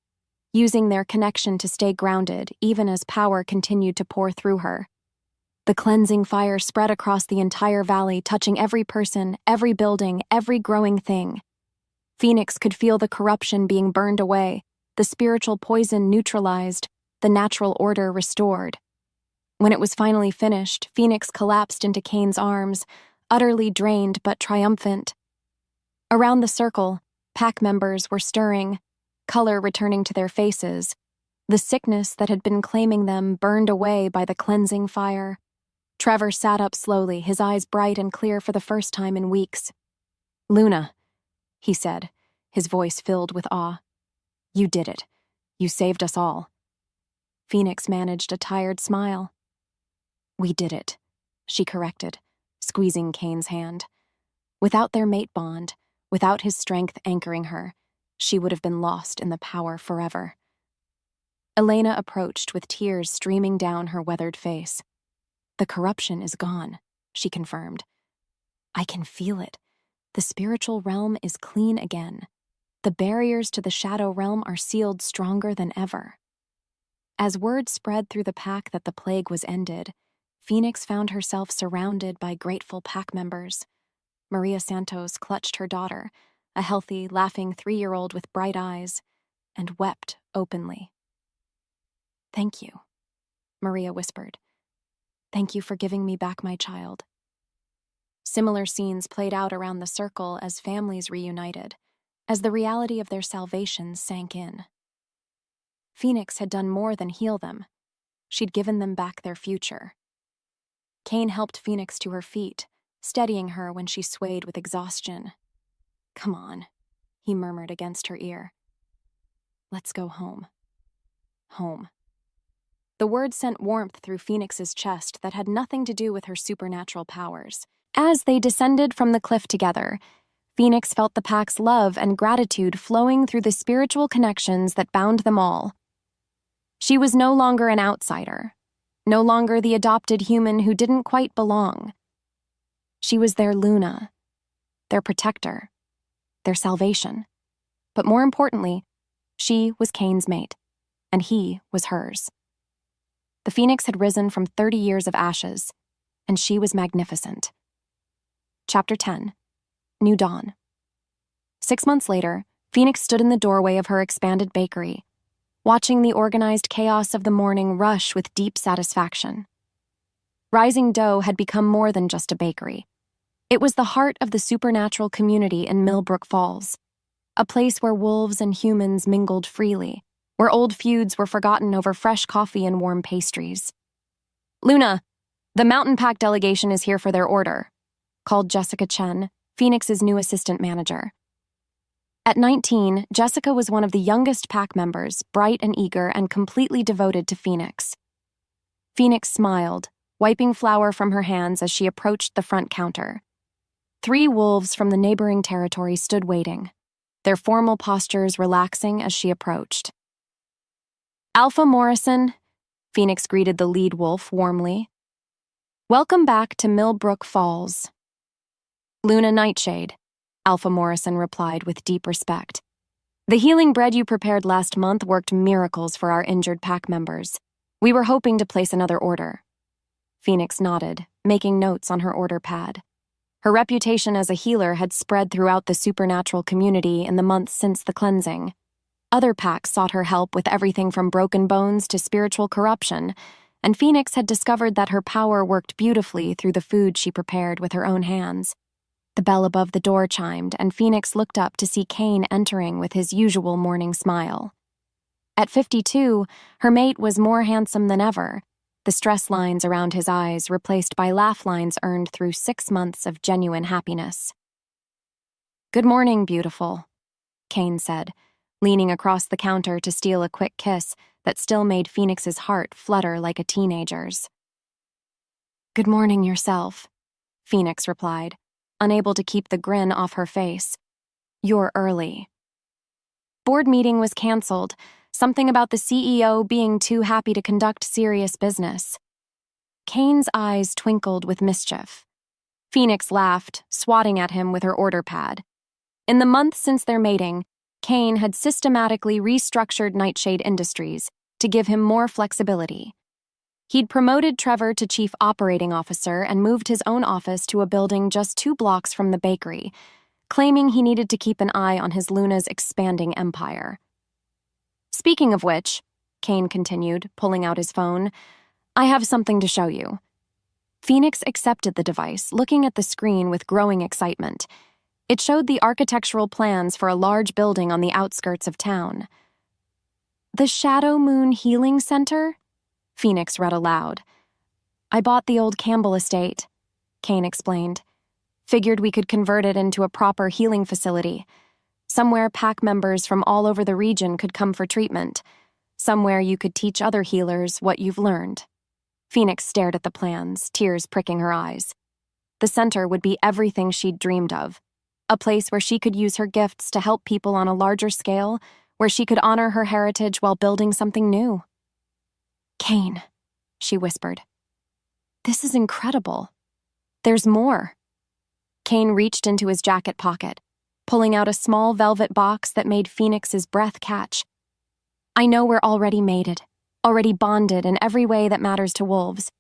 using their connection to stay grounded even as power continued to pour through her. The cleansing fire spread across the entire valley, touching every person, every building, every growing thing. Phoenix could feel the corruption being burned away, the spiritual poison neutralized, the natural order restored. When it was finally finished, Phoenix collapsed into Kane's arms, utterly drained but triumphant. Around the circle, pack members were stirring, color returning to their faces. The sickness that had been claiming them burned away by the cleansing fire. Trevor sat up slowly, his eyes bright and clear for the first time in weeks. Luna, he said, his voice filled with awe. You did it. You saved us all. Phoenix managed a tired smile. We did it, she corrected, squeezing Kane's hand. Without their mate bond, without his strength anchoring her, she would have been lost in the power forever. Elena approached with tears streaming down her weathered face. The corruption is gone, she confirmed. I can feel it. The spiritual realm is clean again. The barriers to the Shadow Realm are sealed stronger than ever. As word spread through the pack that the plague was ended, Phoenix found herself surrounded by grateful pack members. Maria Santos clutched her daughter, a healthy, laughing 3-year-old with bright eyes, and wept openly. Thank you, Maria whispered. Thank you for giving me back my child. Similar scenes played out around the circle as families reunited, as the reality of their salvation sank in. Phoenix had done more than heal them. She'd given them back their future. Kane helped Phoenix to her feet, steadying her when she swayed with exhaustion. Come on, he murmured against her ear. Let's go home. Home. The word sent warmth through Phoenix's chest that had nothing to do with her supernatural powers. As they descended from the cliff together, Phoenix felt the pack's love and gratitude flowing through the spiritual connections that bound them all. She was no longer an outsider, no longer the adopted human who didn't quite belong. She was their Luna, their protector, their salvation. But more importantly, she was Kane's mate, and he was hers. The Phoenix had risen from 30 years of ashes, and she was magnificent. Chapter 10. New Dawn. 6 months later, Phoenix stood in the doorway of her expanded bakery, watching the organized chaos of the morning rush with deep satisfaction. Rising Dough had become more than just a bakery. It was the heart of the supernatural community in Millbrook Falls, a place where wolves and humans mingled freely, where old feuds were forgotten over fresh coffee and warm pastries. Luna, the Mountain Pack delegation is here for their order, called Jessica Chen, Phoenix's new assistant manager. At 19, Jessica was one of the youngest pack members, bright and eager and completely devoted to Phoenix. Phoenix smiled, wiping flour from her hands as she approached the front counter. 3 wolves from the neighboring territory stood waiting, their formal postures relaxing as she approached. Alpha Morrison, Phoenix greeted the lead wolf warmly. Welcome back to Millbrook Falls. Luna Nightshade, Alpha Morrison replied with deep respect. The healing bread you prepared last month worked miracles for our injured pack members. We were hoping to place another order. Phoenix nodded, making notes on her order pad. Her reputation as a healer had spread throughout the supernatural community in the months since the cleansing. Other packs sought her help with everything from broken bones to spiritual corruption, and Phoenix had discovered that her power worked beautifully through the food she prepared with her own hands. The bell above the door chimed, and Phoenix looked up to see Kane entering with his usual morning smile. At 52, her mate was more handsome than ever, the stress lines around his eyes replaced by laugh lines earned through 6 months of genuine happiness. "Good morning, beautiful," Kane said, leaning across the counter to steal a quick kiss that still made Phoenix's heart flutter like a teenager's. "Good morning yourself," Phoenix replied, unable to keep the grin off her face. "You're early." Board meeting was canceled, something about the CEO being too happy to conduct serious business. Kane's eyes twinkled with mischief. Phoenix laughed, swatting at him with her order pad. In the months since their mating, Kane had systematically restructured Nightshade Industries to give him more flexibility. He'd promoted Trevor to chief operating officer and moved his own office to a building just 2 blocks from the bakery, claiming he needed to keep an eye on his Luna's expanding empire. "Speaking of which," Kane continued, pulling out his phone, "I have something to show you." Phoenix accepted the device, looking at the screen with growing excitement. It showed the architectural plans for a large building on the outskirts of town. "The Shadow Moon Healing Center?" Phoenix read aloud. "I bought the old Campbell estate," Kane explained. "Figured we could convert it into a proper healing facility. Somewhere PAC members from all over the region could come for treatment. Somewhere you could teach other healers what you've learned." Phoenix stared at the plans, tears pricking her eyes. The center would be everything she'd dreamed of. A place where she could use her gifts to help people on a larger scale, where she could honor her heritage while building something new. "Kane," she whispered. "This is incredible. There's more." Kane reached into his jacket pocket, pulling out a small velvet box that made Phoenix's breath catch. "I know we're already mated, already bonded in every way that matters to wolves,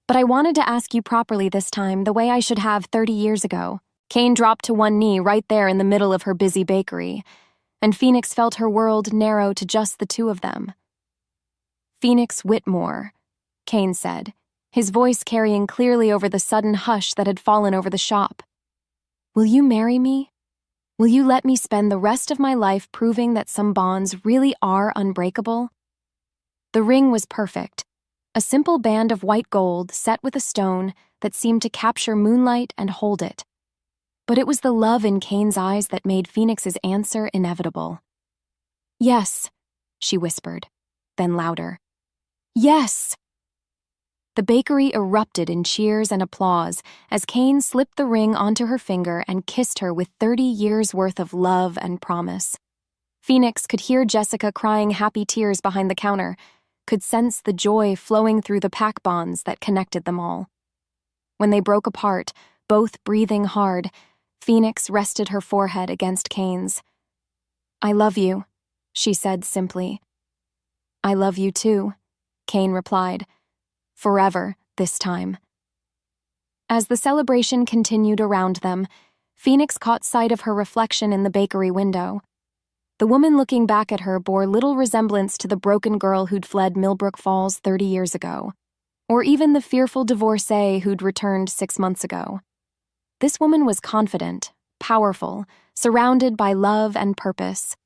but I wanted to ask you properly this time the way I should have 30 years ago." Kane dropped to one knee right there in the middle of her busy bakery, and Phoenix felt her world narrow to just the two of them. "Phoenix Whitmore," Kane said, his voice carrying clearly over the sudden hush that had fallen over the shop. "Will you marry me? Will you let me spend the rest of my life proving that some bonds really are unbreakable?" The ring was perfect, a simple band of white gold set with a stone that seemed to capture moonlight and hold it. But it was the love in Kane's eyes that made Phoenix's answer inevitable. "Yes," she whispered, then louder. "Yes!" The bakery erupted in cheers and applause as Kane slipped the ring onto her finger and kissed her with 30 years' worth of love and promise. Phoenix could hear Jessica crying happy tears behind the counter, could sense the joy flowing through the pack bonds that connected them all. When they broke apart, both breathing hard, Phoenix rested her forehead against Kane's. "I love you," she said simply. "I love you too," Kane replied. "Forever, this time." As the celebration continued around them, Phoenix caught sight of her reflection in the bakery window. The woman looking back at her bore little resemblance to the broken girl who'd fled Millbrook Falls 30 years ago, or even the fearful divorcee who'd returned 6 months ago. This woman was confident, powerful, surrounded by love and purpose.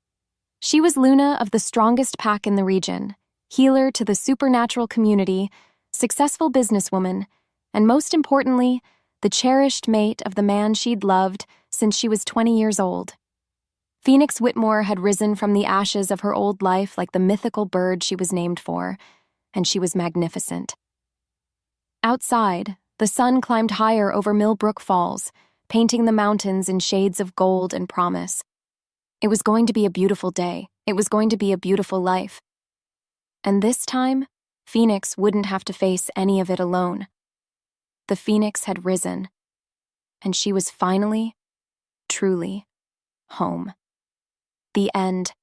She was Luna of the strongest pack in the region, healer to the supernatural community, successful businesswoman, and most importantly, the cherished mate of the man she'd loved since she was 20 years old. Phoenix Whitmore had risen from the ashes of her old life like the mythical bird she was named for, and she was magnificent. Outside, the sun climbed higher over Millbrook Falls, painting the mountains in shades of gold and promise. It was going to be a beautiful day. It was going to be a beautiful life. And this time, Phoenix wouldn't have to face any of it alone. The Phoenix had risen, and she was finally, truly, home. The end.